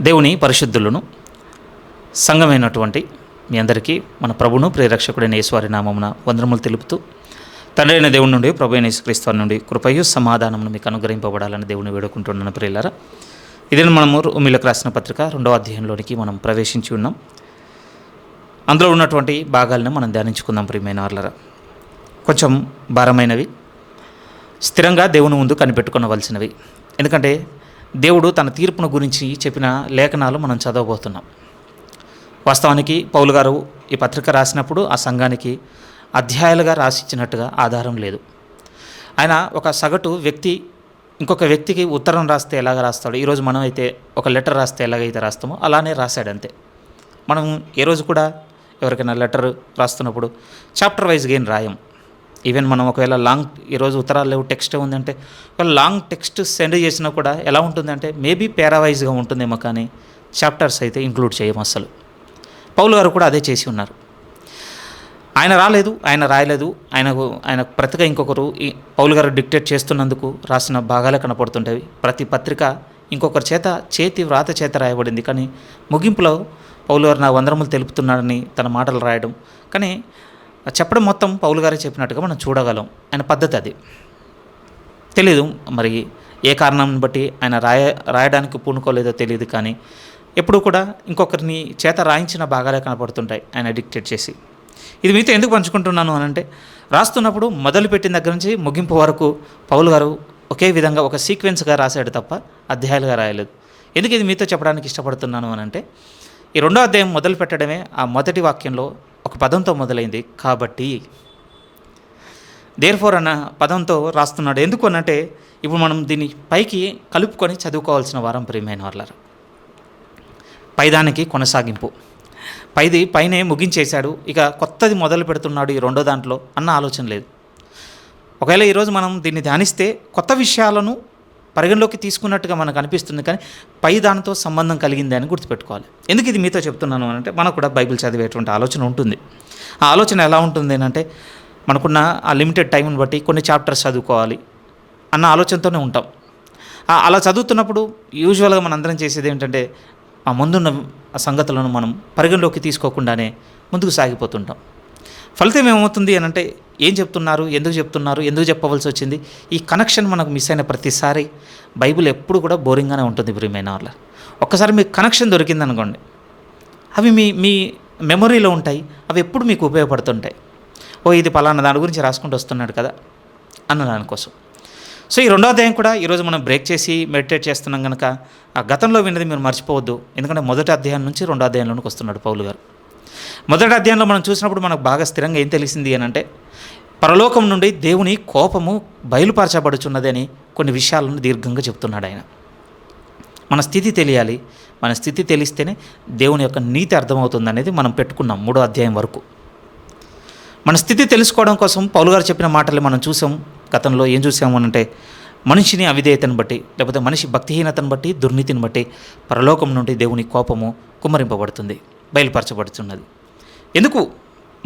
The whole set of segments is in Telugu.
దేవుని పరిశుద్ధులను సంఘమైనటువంటి మీ అందరికీ మన ప్రభును ప్రియరక్షకుడైన యేసువారి నామమున వందనములు తెలుపుతూ, తండ్రి అయిన దేవుని నుండి ప్రభు అయిన యేసుక్రీస్తు వారి నుండి కృపయు సమాధానమును మీకు అనుగ్రహింపబడాలని దేవుని వేడుకుంటున్నాను. ప్రియులారా, ఇదే మనము రోమీయులకు రాసిన పత్రిక 2వ అధ్యాయంలోనికి మనం ప్రవేశించి ఉన్నాం. అందులో ఉన్నటువంటి భాగాలను మనం ధ్యానించుకుందాం. ప్రియమైన వారలారా, కొంచెం భారమైనవి, స్థిరంగా దేవుని ముందు కనిపెట్టుకోవలసినవి. ఎందుకంటే దేవుడు తన తీర్పును గురించి చెప్పిన లేఖనాలు మనం చదవబోతున్నాం. వాస్తవానికి పౌలు గారు ఈ పత్రిక రాసినప్పుడు ఆ సంఘానికి అధ్యాయాలుగా రాసిచ్చినట్టుగా ఆధారం లేదు. ఆయన ఒక సగటు వ్యక్తి ఇంకొక వ్యక్తికి ఉత్తరం రాస్తే ఎలాగ రాస్తాడు, ఈరోజు మనం అయితే ఒక లెటర్ రాస్తే ఎలాగైతే రాస్తామో అలానే రాశాడు అంతే. మనం ఏ రోజు కూడా ఎవరికైనా లెటర్ రాస్తున్నప్పుడు చాప్టర్ వైజ్గా ఏం రాయం. ఈవెన్ మనం ఒకవేళ ఈరోజు ఉత్తరాలు లేవు, టెక్స్ట్ ఉందంటే ఒకవేళ లాంగ్ టెక్స్ట్ సెండ్ చేసినా కూడా ఎలా ఉంటుందంటే మేబీ పేరావైజ్గా ఉంటుందేమో, కానీ చాప్టర్స్ అయితే ఇంక్లూడ్ చేయము అసలు. పౌలు గారు కూడా అదే చేసి ఉన్నారు. ఆయన రాలేదు, ఆయన రాయలేదు, ఆయన ప్రతిగా ఇంకొకరు పౌలు గారు డిక్టేట్ చేస్తున్నందుకు రాసిన భాగాలే కనపడుతుంటాయి. ప్రతి పత్రిక ఇంకొకరి చేతి వ్రాత చేత రాయబడింది, కానీ ముగింపులో పౌలు గారు నా వందనములు తెలుపుతున్నాడని తన మాటలు రాయడం, కానీ చెప్పడం మొత్తం పౌలు గారే చెప్పినట్టుగా మనం చూడగలం. ఆయన పద్ధతి అది. తెలీదు మరి ఏ కారణం బట్టి ఆయన రాయడానికి పూనుకోలేదో తెలియదు, కానీ ఎప్పుడు కూడా ఇంకొకరిని చేత రాయించిన భాగాలే కనపడుతుంటాయి ఆయన డిక్టేట్ చేసి. ఇది మీతో ఎందుకు పంచుకుంటున్నాను అని అంటే, రాస్తున్నప్పుడు మొదలుపెట్టిన దగ్గర నుంచి ముగింపు వరకు పౌలు గారు ఒకే విధంగా ఒక సీక్వెన్స్గా రాశాడు తప్ప అధ్యాయాలుగా రాయలేదు. ఎందుకు ఇది మీతో చెప్పడానికి ఇష్టపడుతున్నాను అని అంటే, ఈ 2వ అధ్యాయం మొదలు పెట్టడమే ఆ మొదటి వాక్యంలో ఒక పదంతో మొదలైంది. కాబట్టి దేర్ఫోర్ అన్న పదంతో రాస్తున్నాడు. ఎందుకు అనంటే, ఇప్పుడు మనం దీన్ని పైకి కలుపుకొని చదువుకోవాల్సిన వారం. ప్రియమైన వాళ్ళారా, పైదానికి కొనసాగింపు. పైనే ముగించేశాడు, ఇక కొత్తది మొదలు పెడుతున్నాడు ఈ 2వ దాంట్లో అన్న ఆలోచన లేదు. ఒకవేళ ఈరోజు మనం దీన్ని ధ్యానిస్తే కొత్త విషయాలను పరిగణలోకి తీసుకున్నట్టుగా మనకు అనిపిస్తుంది, కానీ పై దానితో సంబంధం కలిగింది అని గుర్తుపెట్టుకోవాలి. ఎందుకు ఇది మీతో చెప్తున్నాను అంటే, మనకు కూడా బైబిల్ చదివేటువంటి ఆలోచన ఉంటుంది. ఆ ఆలోచన ఎలా ఉంటుంది అంటే, మనకున్న ఆ లిమిటెడ్ టైంని బట్టి కొన్ని చాప్టర్స్ చదువుకోవాలి అన్న ఆలోచనతోనే ఉంటాం. అలా చదువుతున్నప్పుడు యూజువల్గా మనం అందరం చేసేది ఏంటంటే, ఆ ముందున్న సంగతులను మనం పరిగణలోకి తీసుకోకుండానే ముందుకు సాగిపోతుంటాం. ఫలితం ఏమవుతుంది అని అంటే, ఏం చెప్తున్నారు, ఎందుకు చెప్పవలసి వచ్చింది, ఈ కనెక్షన్ మనకు మిస్ అయిన ప్రతిసారి బైబిల్ ఎప్పుడు కూడా బోరింగ్గానే ఉంటుంది. ప్రియమైన వాళ్ళ, ఒక్కసారి మీకు కనెక్షన్ దొరికిందనుకోండి, అవి మీ మెమొరీలో ఉంటాయి, అవి ఎప్పుడు మీకు ఉపయోగపడుతుంటాయి. ఇది పలానా దాని గురించి రాసుకుంటూ వస్తున్నాడు కదా అన్న దానికోసం. సో ఈ 2వ అధ్యాయం కూడా ఈరోజు మనం బ్రేక్ చేసి మెడిటేట్ చేస్తున్నాం కనుక ఆ గతంలో విన్నది మీరు మర్చిపోవద్దు. ఎందుకంటే మొదటి అధ్యాయం నుంచి 2వ అధ్యాయంలోనికి వస్తున్నాడు పౌలు గారు. మొదటి అధ్యాయంలో మనం చూసినప్పుడు మనకు బాగా స్థిరంగా ఏం తెలిసింది అని అంటే, పరలోకం నుండి దేవుని కోపము బయలుపరచబడుచున్నది అని కొన్ని విషయాలను దీర్ఘంగా చెప్తున్నాడు ఆయన. మన స్థితి తెలియాలి, మన స్థితి తెలిస్తేనే దేవుని యొక్క నీతి అర్థమవుతుంది అనేది మనం పెట్టుకున్నాం 3వ అధ్యాయం వరకు. మన స్థితి తెలుసుకోవడం కోసం పౌలు గారు చెప్పిన మాటలు మనం చూసాం. గతంలో ఏం చూసాము అంటే, మనిషిని అవిధేయతను బట్టి, లేకపోతే మనిషి భక్తిహీనతను బట్టి, దుర్నీతిని బట్టి పరలోకం నుండి దేవుని కోపము కుమ్మరింపబడుతుంది, బయలుపరచబడుతున్నది. ఎందుకు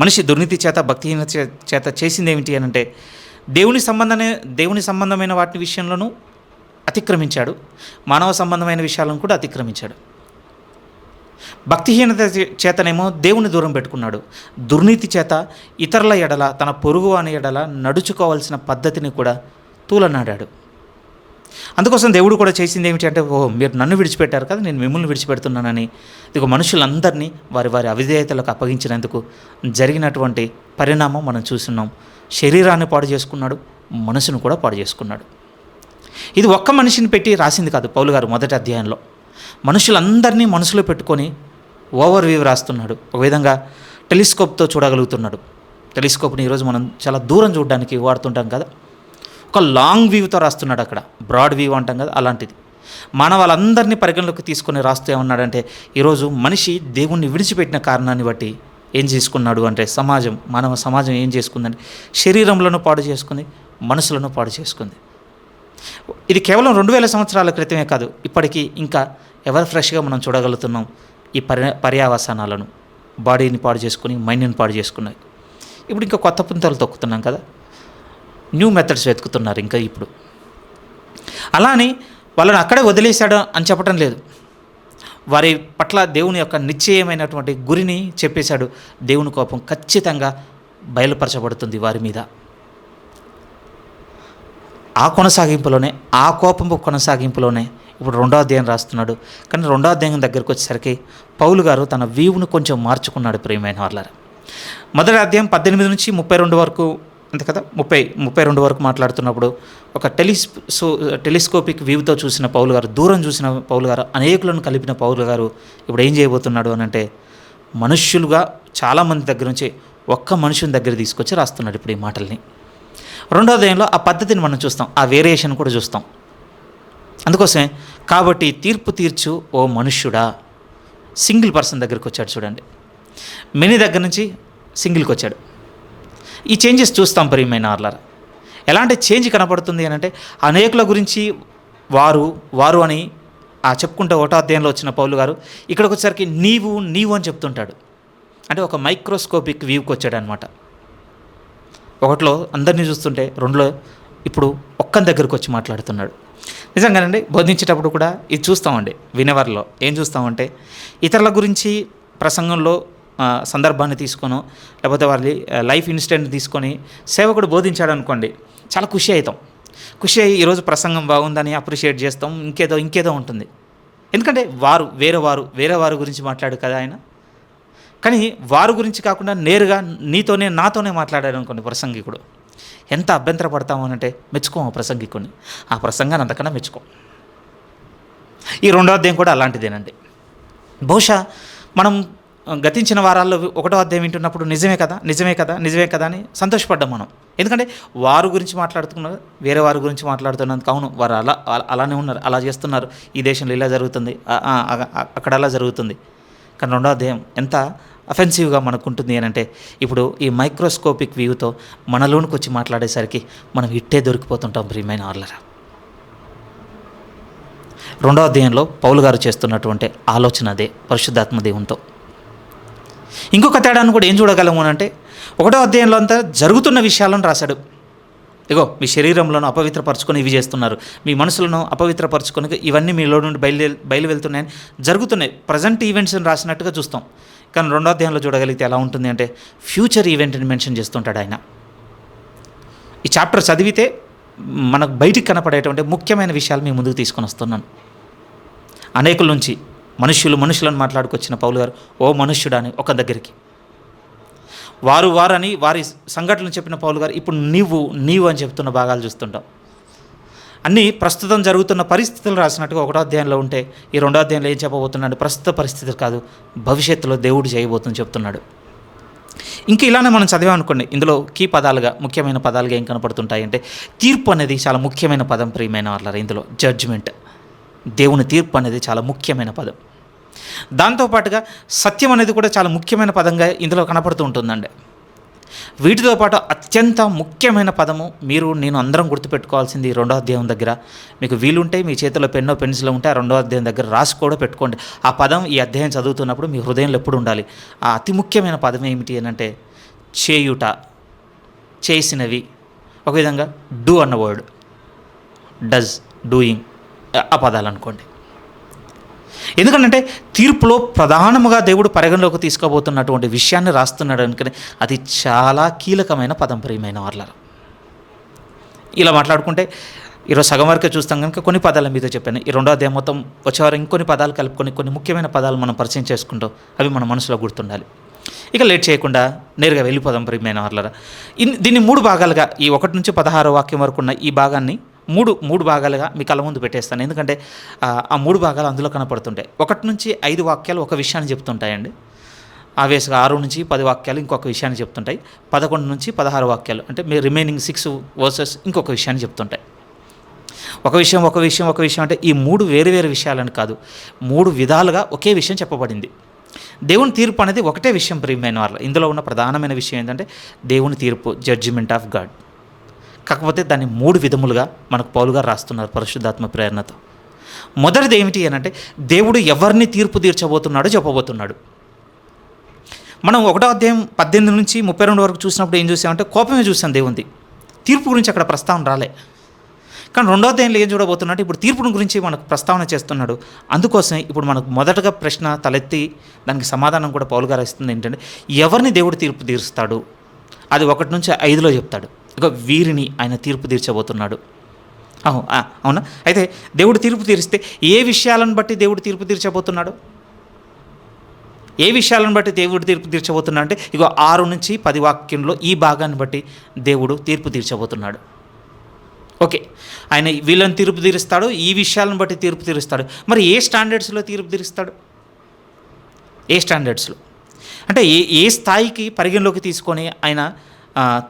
మనిషి దుర్నీతి చేత, భక్తిహీనత చేత చేసింది ఏమిటి అని అంటే, దేవుని సంబంధమైన వాటి విషయంలోనూ అతిక్రమించాడు, మానవ సంబంధమైన విషయాలను కూడా అతిక్రమించాడు. భక్తిహీనత చేతనేమో దేవుని దూరం పెట్టుకున్నాడు, దుర్నీతి చేత ఇతరుల ఎడల, తన పొరుగు అని ఎడల నడుచుకోవాల్సిన పద్ధతిని కూడా తూలనాడాడు. అందుకోసం దేవుడు కూడా చేసింది ఏమిటి అంటే, మీరు నన్ను విడిచిపెట్టారు కదా, నేను మిమ్మల్ని విడిచిపెడుతున్నానని ఇదిగో మనుషులందరినీ వారి అవిధేయతలకు అప్పగించినందుకు జరిగినటువంటి పరిణామం మనం చూస్తున్నాం. శరీరాన్ని పాడు చేసుకున్నాడు, మనసును కూడా పాడు చేసుకున్నాడు. ఇది ఒక్క మనిషిని పెట్టి రాసింది కాదు పౌలు గారు. మొదటి అధ్యాయంలో మనుషులందరినీ మనసులో పెట్టుకొని ఓవర్ వ్యూ రాస్తున్నాడు. ఒక విధంగా టెలిస్కోప్తో చూడగలుగుతున్నాడు. టెలిస్కోప్ని ఈరోజు మనం చాలా దూరం చూడడానికి వాడుతుంటాం కదా, ఒక లాంగ్ వ్యూతో రాస్తున్నాడు అక్కడ, బ్రాడ్ వ్యూ అంటాం కదా, అలాంటిది మానవాళ్ళందరినీ పరిగణలోకి తీసుకొని రాస్తూ ఏమన్నాడంటే, ఈరోజు మనిషి దేవుణ్ణి విడిచిపెట్టిన కారణాన్ని బట్టి ఏం చేసుకున్నాడు అంటే, మానవ సమాజం ఏం చేసుకుందంటే, శరీరంలోనూ పాడు చేసుకుంది, మనసులను పాడు చేసుకుంది. ఇది కేవలం 2000 సంవత్సరాల క్రితమే కాదు, ఇప్పటికీ ఇంకా ఎవరు ఫ్రెష్గా మనం చూడగలుగుతున్నాం ఈ పర్యావసానాలను. బాడీని పాడు చేసుకుని, మైండ్ని పాడు చేసుకున్నాయి. ఇప్పుడు ఇంకా కొత్త పుంతలు తొక్కుతున్నాం కదా, న్యూ మెథడ్స్ వెతుకుతున్నారు ఇంకా ఇప్పుడు. అలానే వాళ్ళని అక్కడే వదిలేశాడు అని చెప్పడం లేదు. వారి పట్ల దేవుని యొక్క నిశ్చయమైనటువంటి గురిని చెప్పేశాడు. దేవుని కోపం ఖచ్చితంగా బయలుపరచబడుతుంది వారి మీద. ఆ కొనసాగింపులోనే, ఆ కోపంపు కొనసాగింపులోనే ఇప్పుడు 2వ అధ్యాయం రాస్తున్నాడు. కానీ 2వ అధ్యాయం దగ్గరికి వచ్చేసరికి పౌలు గారు తన వ్యూను కొంచెం మార్చుకున్నాడు. ప్రియమైన వాళ్ళారా, మొదటి అధ్యాయం 18 నుంచి 32 వరకు అంతే కదా, 32 వరకు మాట్లాడుతున్నప్పుడు ఒక టెలిస్కోపిక్ వ్యూతో చూసిన పౌలు గారు, దూరం చూసిన పౌలు గారు, అనేకులను కలిపిన పౌలు గారు ఇప్పుడు ఏం చేయబోతున్నాడు అని అంటే, మనుష్యులుగా చాలామంది దగ్గర నుంచి ఒక్క మనుషుని దగ్గర తీసుకొచ్చి రాస్తున్నాడు ఇప్పుడు ఈ మాటల్ని. 2వ అధ్యాయంలో ఆ పద్ధతిని మనం చూస్తాం, ఆ వేరియేషన్ కూడా చూస్తాం. అందుకోసమే కాబట్టి తీర్పు తీర్చు ఓ మనుష్యుడా, సింగిల్ పర్సన్ దగ్గరికి వచ్చాడు చూడండి. మెనీ దగ్గర నుంచి సింగిల్కి వచ్చాడు. ఈ చేంజెస్ చూస్తాం ప్రియమైన వాళ్ళారా. ఎలాంటి చేంజ్ కనపడుతుంది అని అంటే, అనేకుల గురించి వారు అని చెప్పుకుంటే 1వ అధ్యాయంలో వచ్చిన పౌలు గారు ఇక్కడికి వచ్చేసరికి నీవు అని చెప్తుంటాడు. అంటే ఒక మైక్రోస్కోపిక్ వ్యూకి వచ్చాడు అనమాట. 1లో అందరినీ చూస్తుంటే 2లో ఇప్పుడు ఒక్కని దగ్గరికి వచ్చి మాట్లాడుతున్నాడు. నిజంగానండి, బోధించేటప్పుడు కూడా ఇది చూస్తామండి. వినేవారిలో ఏం చూస్తామంటే, ఇతరుల గురించి ప్రసంగంలో సందర్భాన్ని తీసుకొనో లేకపోతే వారి లైఫ్ ఇన్సిడెంట్ తీసుకొని సేవకుడు బోధించాడు అనుకోండి, చాలా ఖుషి అవుతాం. ఖుషి అయ్యి ఈరోజు ప్రసంగం బాగుందని అప్రిషియేట్ చేస్తాం. ఇంకేదో ఉంటుంది. ఎందుకంటే వేరే వారు గురించి మాట్లాడు కదా ఆయన. కానీ వారి గురించి కాకుండా నేరుగా నాతోనే మాట్లాడాడు అనుకోండి ప్రసంగికుడు, ఎంత అభ్యంతరపడతాము అంటే మెచ్చుకోము ప్రసంగికుని. ఆ ప్రసంగాన్ని అంతకన్నా మెచ్చుకోం. ఈ 2వ అధ్యాయం కూడా అలాంటిదేనండి. బహుశా మనం గతించిన వారాల్లో 1వ అధ్యాయం వింటున్నప్పుడు నిజమే కదా అని సంతోషపడ్డాం మనం. ఎందుకంటే వారు గురించి మాట్లాడుతున్నారు, వేరే వారి గురించి మాట్లాడుతున్నందుకు అవును వారు అలానే ఉన్నారు, అలా చేస్తున్నారు, ఈ దేశంలో ఇలా జరుగుతుంది, అక్కడ అలా జరుగుతుంది. కానీ 2వ అధ్యాయం ఎంత అఫెన్సివ్గా మనకు ఉంటుంది అని అంటే, ఇప్పుడు ఈ మైక్రోస్కోపిక్ వ్యూతో మనలోనికి వచ్చి మాట్లాడేసరికి మనం ఇట్టే దొరికిపోతుంటాం ప్రియమైన వాళ్ళరా. 2వ అధ్యాయంలో పౌలు గారు చేస్తున్నటువంటి ఆలోచన అదే, పరిశుద్ధాత్మ దేవునితో. ఇంకొక తేడాను కూడా ఏం చూడగలము అని అంటే, 1వ అధ్యాయంలో అంతా జరుగుతున్న విషయాలను రాశాడు. ఇగో మీ శరీరంలోనూ అపవిత్రపరచుకొని ఇవి చేస్తున్నారు, మీ మనసులను అపవిత్రపరచుకొని ఇవన్నీ మీలో నుండి బయలు వెళ్తున్నాయని జరుగుతున్నాయి. ప్రజెంట్ ఈవెంట్స్ని రాసినట్టుగా చూస్తాం. కానీ 2వ అధ్యాయంలో చూడగలిగితే ఎలా ఉంటుంది అంటే, ఫ్యూచర్ ఈవెంట్ని మెన్షన్ చేస్తుంటాడు ఆయన. ఈ చాప్టర్ చదివితే మనకు బయటికి కనపడేటువంటి ముఖ్యమైన విషయాలు మీ ముందుకు తీసుకొని వస్తున్నాను. అనేకుల నుంచి మనుషులను మాట్లాడుకొచ్చిన పౌలు గారు ఓ మనుష్యుడా అని ఒక దగ్గరికి, వారు అని వారి సంఘటనలు చెప్పిన పౌలు గారు ఇప్పుడు నీవు అని చెప్తున్న భాగాలు చూస్తుంటాం. అన్నీ ప్రస్తుతం జరుగుతున్న పరిస్థితులు రాసినట్టుగా 1వ అధ్యాయంలో ఉంటే, ఈ 2వ అధ్యాయంలో ఏం చెప్పబోతున్నాడు? ప్రస్తుత పరిస్థితులు కాదు, భవిష్యత్తులో దేవుడు చేయబోతుందని చెప్తున్నాడు. ఇంకా ఇలానే మనం చదివామనుకోండి, ఇందులో కీ పదాలుగా, ముఖ్యమైన పదాలుగా ఏం కనపడుతుంటాయి అంటే, తీర్పు అనేది చాలా ముఖ్యమైన పదం ప్రియమైన వాళ్ళ. ఇందులో జడ్జిమెంట్, దేవుని తీర్పు అనేది చాలా ముఖ్యమైన పదం. దాంతోపాటుగా సత్యం అనేది కూడా చాలా ముఖ్యమైన పదంగా ఇందులో కనపడుతూ ఉంటుందండి. వీటితో పాటు అత్యంత ముఖ్యమైన పదము నేను అందరం గుర్తుపెట్టుకోవాల్సింది 2వ అధ్యాయం దగ్గర. మీకు వీలుంటే మీ చేతిలో పెన్నో పెన్సిల్ ఉంటే ఆ 2వ అధ్యాయం దగ్గర రాసి కూడా పెట్టుకోండి. ఆ పదం ఈ అధ్యాయం చదువుతున్నప్పుడు మీ హృదయంలో ఎప్పుడు ఉండాలి. ఆ అతి ముఖ్యమైన పదం ఏమిటి అని అంటే, చేయుట, చేసినవి. ఒక విధంగా డూ అన్న వర్డ్, డస్, డూయింగ్, ఆ పదాలు అనుకోండి. ఎందుకంటే తీర్పులో ప్రధానముగా దేవుడు పరిగణలోకి తీసుకోబోతున్నటువంటి విషయాన్ని రాస్తున్నాడు అనుకుని అది చాలా కీలకమైన పదం ప్రియమైన వాళ్ళ. ఇలా మాట్లాడుకుంటే ఈరోజు సగం వరకే చూస్తాం కనుక కొన్ని పదాల మీద చెప్పాను. ఈ 2వ అధ్యాయం మొత్తం వచ్చేవారు ఇంకొన్ని పదాలు కలుపుకొని కొన్ని ముఖ్యమైన పదాలు మనం పరిచయం చేసుకుంటాం, అవి మన మనసులో గుర్తుండాలి. ఇక లేట్ చేయకుండా నేరుగా వెళ్ళిపోదాం ప్రియమైన వాళ్ళ. దీన్ని 3 భాగాలుగా, ఈ 1 నుంచి 16వ వాక్యం వరకు ఉన్న ఈ భాగాన్ని మూడు భాగాలుగా మీ కళ్ళ ముందు పెట్టేస్తాను. ఎందుకంటే ఆ 3 భాగాలు అందులో కనపడుతుంటాయి. 1 నుంచి 5 వాక్యాలు ఒక విషయాన్ని చెప్తుంటాయండి. ఆవేశంగా 6 నుంచి 10 వాక్యాలు ఇంకొక విషయాన్ని చెప్తుంటాయి. 11 నుంచి 16 వాక్యాలు అంటే మీ రిమైనింగ్ 6 వర్సెస్ ఇంకొక విషయాన్ని చెప్తుంటాయి. ఒక విషయం అంటే ఈ 3 వేరు విషయాలని కాదు, 3 విధాలుగా ఒకే విషయం చెప్పబడింది. దేవుని తీర్పు అనేది ఒకటే విషయం ప్రియమైన వాళ్ళ. ఇందులో ఉన్న ప్రధానమైన విషయం ఏంటంటే దేవుని తీర్పు, జడ్జిమెంట్ ఆఫ్ గాడ్. కాకపోతే దాన్ని 3 విధములుగా మనకు పౌలు గారు రాస్తున్నారు పరిశుద్ధాత్మ ప్రేరణతో. మొదటిది ఏమిటి అని అంటే, దేవుడు ఎవరిని తీర్పు తీర్చబోతున్నాడో చెప్పబోతున్నాడు. మనం 1వ అధ్యాయం 18 నుంచి 32 వరకు చూసినప్పుడు ఏం చూసామంటే కోపమే చూసాం దేవునిది. తీర్పు గురించి అక్కడ ప్రస్తావన రాలే. కానీ రెండో అధ్యాయంలో ఏం చూడబోతున్నాడు, ఇప్పుడు తీర్పుని గురించి మనకు ప్రస్తావన చేస్తున్నాడు. అందుకోసం ఇప్పుడు మనకు మొదటగా ప్రశ్న తలెత్తి దానికి సమాధానం కూడా పౌలు గారు ఇస్తుంది ఏంటంటే, ఎవరిని దేవుడు తీర్పు తీరుస్తాడు? అది 1 నుంచి 5లో చెప్తాడు. ఇక వీరిని ఆయన తీర్పు తీర్చబోతున్నాడు. అవునా? అయితే దేవుడు తీర్పు తీరిస్తే ఏ విషయాలను బట్టి దేవుడు తీర్పు తీర్చబోతున్నాడు? ఏ విషయాలను బట్టి దేవుడు తీర్పు తీర్చబోతున్నాడు అంటే, ఇగో 6 నుంచి 10 వాక్యంలో ఈ భాగాన్ని బట్టి దేవుడు తీర్పు తీర్చబోతున్నాడు. ఓకే, ఆయన వీళ్ళని తీర్పు తీరుస్తాడు, ఈ విషయాలను బట్టి తీర్పు తీరుస్తాడు. మరి ఏ స్టాండర్డ్స్లో తీర్పు తీరుస్తాడు? ఏ స్టాండర్డ్స్లో అంటే ఏ స్థాయికి పరిగణలోకి తీసుకొని ఆయన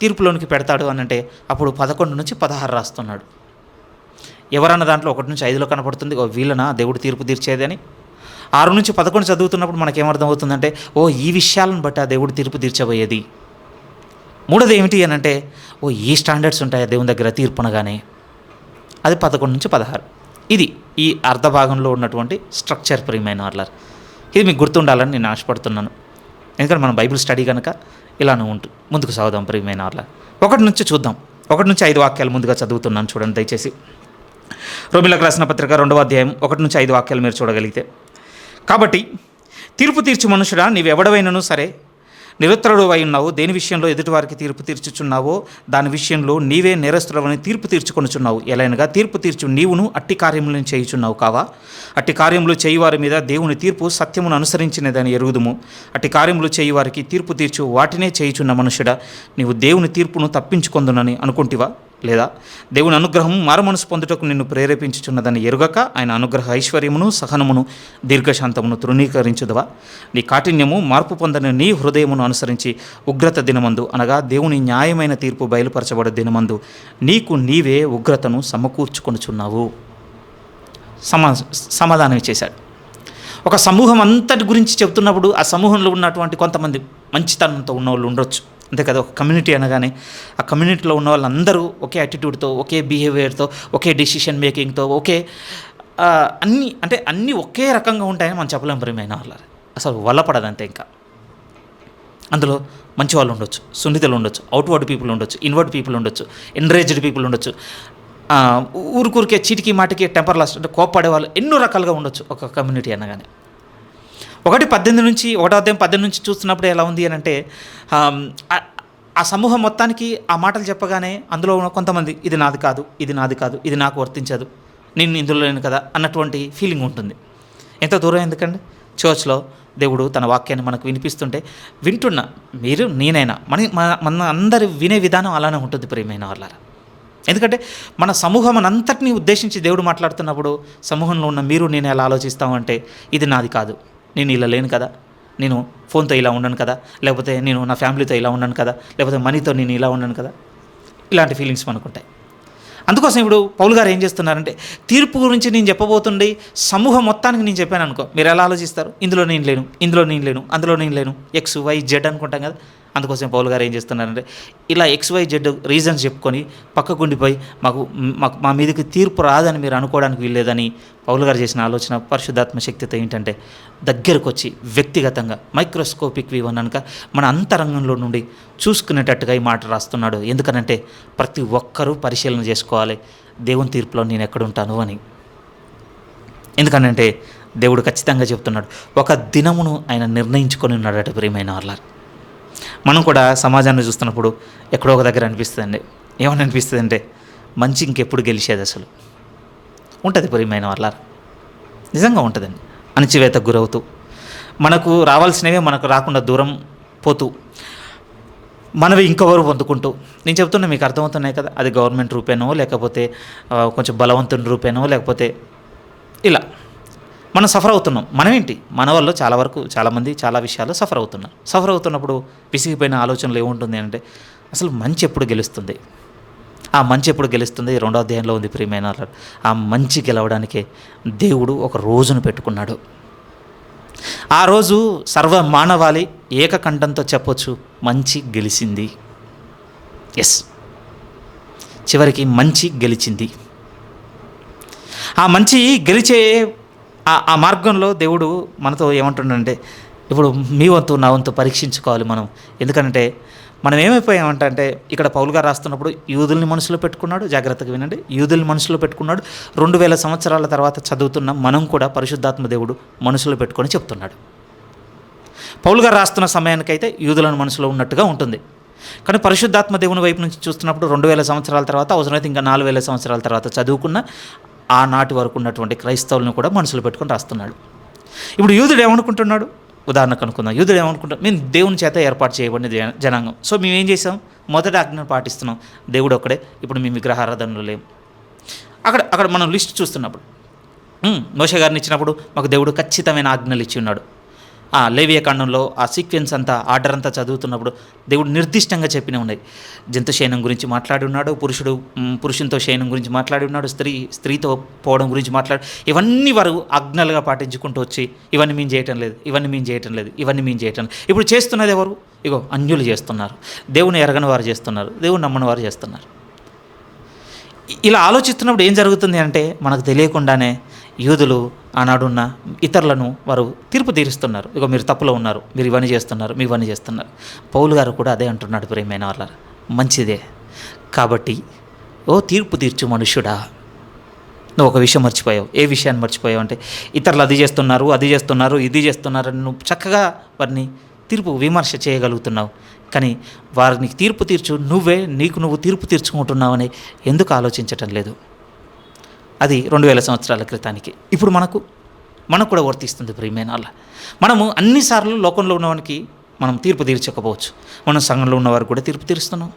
తీర్పులోనికి పెడతాడు అని అంటే, అప్పుడు 11 నుంచి 16 రాస్తున్నాడు. ఎవరన్న దాంట్లో 1 నుంచి 5లో కనపడుతుంది వీళ్ళనా దేవుడు తీర్పు తీర్చేది అని. 6 నుంచి 11 చదువుతున్నప్పుడు మనకేమర్థం అవుతుందంటే, ఈ విషయాలను బట్టి ఆ దేవుడు తీర్పు తీర్చబోయేది. మూడోది ఏమిటి అని అంటే, ఈ స్టాండర్డ్స్ ఉంటాయి దేవుని దగ్గర తీర్పు అనగానే. అది 11 నుంచి 16. ఇది ఈ అర్ధ భాగంలో ఉన్నటువంటి స్ట్రక్చర్ ప్రియమైన వాళ్ళ. ఇది మీకు గుర్తుండాలని నేను ఆశపడుతున్నాను. ఎందుకంటే మనం బైబిల్ స్టడీ కనుక ఇలానే ఉంటుంది. ముందుకు సాగుదాం ప్రియమైన వాళ్ళ. 1 నుంచి చూద్దాం. 1 నుంచి 5 వాక్యాలు ముందుగా చదువుతున్నాను, చూడండి దయచేసి. రోమీయులకు రాసిన పత్రిక 2వ అధ్యాయం 1 నుంచి 5 వాక్యాలు మీరు చూడగలిగితే, కాబట్టి తీర్పు తీర్చు మనుషుడా, నీవెవడవైనను సరే నిరుత్తరుడు అయి ఉన్నావు. దేని విషయంలో ఎదుటివారికి తీర్పు తీర్చుచున్నావో దాని విషయంలో నీవే నేరస్తుడవని తీర్పు తీర్చుకొనుచున్నావు. ఎలాగనగా తీర్పు తీర్చు నీవును అట్టి కార్యములను చేయుచున్నావు కావా? అట్టి కార్యములు చేయువారి మీద దేవుని తీర్పు సత్యమును అనుసరించినదని ఎరుగుదుము. అట్టి కార్యములు చేయువారికి తీర్పు తీర్చు వాటినే చేయుచున్న మనుషుడా, నీవు దేవుని తీర్పును తప్పించుకొందునని అనుకుంటివా? లేదా దేవుని అనుగ్రహం మారుమనసు పొందుటకు నిన్ను ప్రేరేపించుచున్నదని ఎరుగక ఆయన అనుగ్రహ ఐశ్వర్యమును సహనమును దీర్ఘశాంతమును తృణీకరించుదవా? నీ కాఠిన్యము మార్పు పొందని నీ హృదయమును అనుసరించి ఉగ్రత దినమందు, అనగా దేవుని న్యాయమైన తీర్పు బయలుపరచబడే దినమందు నీకు నీవే ఉగ్రతను సమకూర్చుకొనుచున్నావు. సమాధానం ఇచ్చేశాడు. ఒక సమూహం అంతటి గురించి చెబుతున్నప్పుడు ఆ సమూహంలో ఉన్నటువంటి కొంతమంది మంచితనంతో ఉన్న వాళ్ళు ఉండొచ్చు, అంతే కదా. ఒక కమ్యూనిటీ అనగానే ఆ కమ్యూనిటీలో ఉన్న వాళ్ళందరూ ఒకే యాటిట్యూడ్తో, ఒకే బిహేవియర్తో, ఒకే డెసిషన్ మేకింగ్తో, ఒకే అన్నీ ఒకే రకంగా ఉంటాయని మనం చెప్పలేం ప్రియమైన వాళ్ళ. అసలు వల్లపడదంతే. ఇంకా అందులో మంచి వాళ్ళు ఉండొచ్చు, సున్నితలు ఉండొచ్చు, అవుట్వర్డ్ పీపుల్ ఉండొచ్చు, ఇన్వర్డ్ పీపుల్ ఉండొచ్చు, ఎన్రేజ్డ్ పీపుల్ ఉండొచ్చు, ఊరికే చీటికి మాటికి టెంపర్ లాస్ట్ అంటే కోప్పడే వాళ్ళు ఎన్నో రకాలుగా ఉండొచ్చు ఒక కమ్యూనిటీ అనగానే. 1:18 నుంచి 1:18 నుంచి చూస్తున్నప్పుడు ఎలా ఉంది అని అంటే, ఆ సమూహం మొత్తానికి ఆ మాటలు చెప్పగానే అందులో ఉన్న కొంతమంది ఇది నాది కాదు, ఇది నాది కాదు, ఇది నాకు వర్తించదు, నేను ఇందులో లేను కదా అన్నటువంటి ఫీలింగ్ ఉంటుంది. ఎంత దూరం ఎందుకండి? చర్చ్లో దేవుడు తన వాక్యాన్ని మనకు వినిపిస్తుంటే వింటున్నా, మీరు నేనైనా మన అందరి వినే విధానం అలానే ఉంటుంది ప్రియమైన వాళ్ళారా. ఎందుకంటే మన సమూహం అంతటినీ ఉద్దేశించి దేవుడు మాట్లాడుతున్నప్పుడు సమూహంలో ఉన్న మీరు నేను ఎలా ఆలోచిస్తామంటే, ఇది నాది కాదు, నేను ఇలా లేను కదా, నేను ఫోన్తో ఇలా ఉండను కదా, లేకపోతే నేను నా ఫ్యామిలీతో ఇలా ఉండను కదా, లేకపోతే మనీతో నేను ఇలా ఉండను కదా, ఇలాంటి ఫీలింగ్స్ మనకుంటాయి. అందుకోసం ఇప్పుడు పౌలు గారు ఏం చేస్తున్నారంటే, తీర్పు గురించి నేను చెప్పబోతుండే సమూహం మొత్తానికి నేను చెప్పాను అనుకో, మీరు ఎలా ఆలోచిస్తారు? ఇందులో నేను లేను, ఇందులో నేను లేను, అందులో నేను లేను, XYZ అనుకుంటాం కదా. అందుకోసం పౌలు గారు ఏం చేస్తున్నారంటే, ఇలా XYZ రీజన్స్ చెప్పుకొని పక్కకుండిపోయి మా మీదకి తీర్పు రాదని మీరు అనుకోవడానికి వీల్లేదని పౌలు గారు చేసిన ఆలోచన పరిశుద్ధాత్మ శక్తితో ఏంటంటే, దగ్గరకు వచ్చి వ్యక్తిగతంగా మైక్రోస్కోపిక్ వ్యూ అనక మన అంతరంగంలో నుండి చూసుకునేటట్టుగా ఈ మాట రాస్తున్నాడు. ఎందుకనంటే ప్రతి ఒక్కరూ పరిశీలన చేసుకోవాలి, దేవుని తీర్పులో నేను ఎక్కడుంటాను అని. ఎందుకనంటే దేవుడు ఖచ్చితంగా చెప్తున్నాడు, ఒక దినమును ఆయన నిర్ణయించుకొని ఉన్నాడట ప్రియమైన వాళ్ళారు. మనం కూడా సమాజాన్ని చూస్తున్నప్పుడు ఎక్కడో ఒక దగ్గర అనిపిస్తుందండి, ఏమని అనిపిస్తుంది అంటే, మంచి ఇంకెప్పుడు గెలిచేది అసలు ఉంటుంది ప్రియమైన వాళ్ళారు. నిజంగా ఉంటుందండి. అణచివేతకు గురవుతూ, మనకు రావాల్సినవే మనకు రాకుండా దూరం పోతూ, మనవి ఇంకెవరు పొందుకుంటూ, నేను చెప్తున్నా మీకు అర్థమవుతున్నాయి కదా, అది గవర్నమెంట్ రూపేనో లేకపోతే కొంచెం బలవంతుని రూపేనో లేకపోతే ఇలా మనం సఫర్ అవుతున్నాం. మనమేంటి, మన వల్ల చాలామంది చాలా విషయాలు సఫర్ అవుతున్నారు. సఫర్ అవుతున్నప్పుడు విసిగిపోయిన ఆలోచనలు ఏముంటుంది అంటే, అసలు మంచి ఎప్పుడు గెలుస్తుంది? ఆ మంచి ఎప్పుడు గెలుస్తుంది? 2వ అధ్యాయంలో ఉంది ప్రియమైన. ఆ మంచి గెలవడానికే దేవుడు ఒక రోజును పెట్టుకున్నాడు. ఆ రోజు సర్వ మానవాళి ఏకకంఠంతో చెప్పొచ్చు, మంచి గెలిచింది. ఎస్, చివరికి మంచి గెలిచింది. ఆ మంచి గెలిచే ఆ మార్గంలో దేవుడు మనతో ఏమంటుండంటే, ఇప్పుడు మీ వంతు నా వంతు పరీక్షించుకోవాలి మనం. ఎందుకంటే మనం ఏమైపోయామంటే ఇక్కడ పౌలు గారు రాస్తున్నప్పుడు యూదుల్ని మనసులో పెట్టుకున్నాడు. జాగ్రత్తగా వినండి, యూదుల్ని మనసులో పెట్టుకున్నాడు. 2000 సంవత్సరాల తర్వాత చదువుతున్న మనం కూడా పరిశుద్ధాత్మ దేవుడు మనసులో పెట్టుకొని చెప్తున్నాడు. పౌలు గారు రాస్తున్న సమయానికైతే యూదులను మనసులో ఉన్నట్టుగా ఉంటుంది. కానీ పరిశుద్ధాత్మ దేవుని వైపు నుంచి చూస్తున్నప్పుడు 2000 సంవత్సరాల తర్వాత, అవసరమైతే ఇంకా 4000 సంవత్సరాల తర్వాత చదువుకున్న ఆనాటి వరకు ఉన్నటువంటి క్రైస్తవులను కూడా మనసులో పెట్టుకొని రాస్తున్నాడు. ఇప్పుడు యూదుడు ఏమనుకుంటున్నాడు? ఉదాహరణకు అనుకుందాం, యూదుడు ఏమనుకుంటాం, మేము దేవుని చేత ఏర్పాటు చేయబడిన జనాంగం. సో మేము ఏం చేసాం? మొదటి ఆజ్ఞను పాటిస్తున్నాం, దేవుడు ఒక్కడే, ఇప్పుడు మేము విగ్రహారాధనలో లేము. అక్కడ మనం లిస్ట్ చూస్తున్నప్పుడు మోషే గారిని ఇచ్చినప్పుడు మాకు దేవుడు ఖచ్చితమైన ఆజ్ఞలు ఇచ్చి ఉన్నాడు. లేవియ కాండంలో ఆ సీక్వెన్స్ అంతా, ఆర్డర్ అంతా చదువుతున్నప్పుడు దేవుడు నిర్దిష్టంగా చెప్పిన ఉన్నాయి. జంతు శయనం గురించి మాట్లాడి ఉన్నాడు, పురుషునితో శయనం గురించి మాట్లాడి ఉన్నాడు, స్త్రీతో పోవడం గురించి ఇవన్నీ వారు ఆజ్ఞలుగా పాటించుకుంటూ వచ్చి ఇవన్నీ మేము చేయటం లేదు, ఇవన్నీ మేము చేయటం లేదు, ఇవన్నీ మేము చేయటం లేదు. ఇప్పుడు చేస్తున్నది ఎవరు? ఇగో అన్యులు చేస్తున్నారు, దేవుని ఎరగని వారు చేస్తున్నారు, దేవుని నమ్మని వారు చేస్తున్నారు. ఇలా ఆలోచిస్తున్నప్పుడు ఏం జరుగుతుంది అంటే, మనకు తెలియకుండానే యూదులు ఆనాడున్న ఇతరులను వారు తీర్పు తీరుస్తున్నారు. ఇక మీరు తప్పులో ఉన్నారు, మీరు ఇవన్నీ చేస్తున్నారు, మీ ఇవన్నీ చేస్తున్నారు. పౌలు గారు కూడా అదే అంటున్నాడు, ప్రియమైన వాళ్ళ మంచిదే. కాబట్టి ఓ తీర్పు తీర్చు మనుష్యుడా, నువ్వు ఒక విషయం మర్చిపోయావు. ఏ విషయాన్ని మర్చిపోయావు అంటే, ఇతరులు అది చేస్తున్నారు, ఇది చేస్తున్నారు అని నువ్వు చక్కగా వారిని విమర్శ చేయగలుగుతున్నావు. కానీ వారిని తీర్పు తీర్చు, నువ్వు తీర్పు తీర్చుకుంటున్నావని ఎందుకు ఆలోచించటం లేదు? అది 2000 సంవత్సరాల క్రితానికి. ఇప్పుడు మనకు కూడా వర్తిస్తుంది ప్రియమైన వాళ్ళ. మనము అన్నిసార్లు లోకంలో ఉన్నవానికి మనం తీర్పు తీర్చకపోవచ్చు, మనం సంఘంలో ఉన్నవారు కూడా తీర్పు తీరుస్తున్నాం.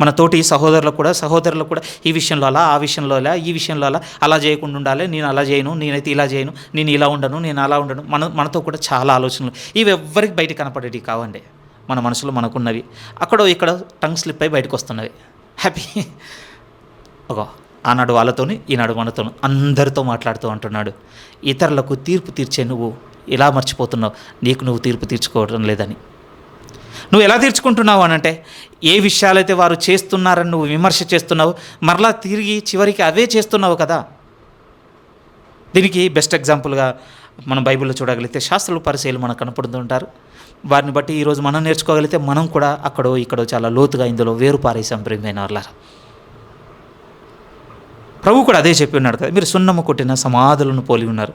మన తోటి సహోదరులకు కూడా ఈ విషయంలో అలా, ఆ విషయంలో అలా, ఈ విషయంలో అలా చేయకుండా ఉండాలి, నేను అలా చేయను, నేనైతే ఇలా చేయను, నేను ఇలా ఉండను, నేను అలా ఉండను. మనతో కూడా చాలా ఆలోచనలు, ఇవి ఎవ్వరికి బయట కనపడేవి కావండి. మన మనసులో మనకున్నవి అక్కడో ఇక్కడ టంగ్ స్లిప్ అయి బయటకు వస్తున్నవి. హ్యాపీ ఆనాడు వాళ్ళతోని, ఈనాడు మనతోను, అందరితో మాట్లాడుతూ అంటున్నాడు, ఇతరులకు తీర్పు తీర్చే నువ్వు ఇలా మర్చిపోతున్నావు, నువ్వు తీర్పు తీర్చుకోవడం లేదని. నువ్వు ఎలా తీర్చుకుంటున్నావు అని అంటే, ఏ విషయాలైతే వారు చేస్తున్నారని నువ్వు విమర్శ చేస్తున్నావు, మరలా తిరిగి చివరికి అవే చేస్తున్నావు కదా. దీనికి బెస్ట్ ఎగ్జాంపుల్గా మనం బైబిల్లో చూడగలిగితే శాస్త్రులు, పరిచయులు మనకు కనపడుతుంటారు. వారిని బట్టి ఈరోజు మనం నేర్చుకోగలిగితే మనం కూడా అక్కడో ఇక్కడో చాలా లోతుగా ఇందులో వేరు పారేసాం ప్రియమైన వాళ్ళారా. ప్రభు కూడా అదే చెప్పి ఉన్నాడు కదా, మీరు సున్నము కొట్టిన సమాధులను పోలి ఉన్నారు.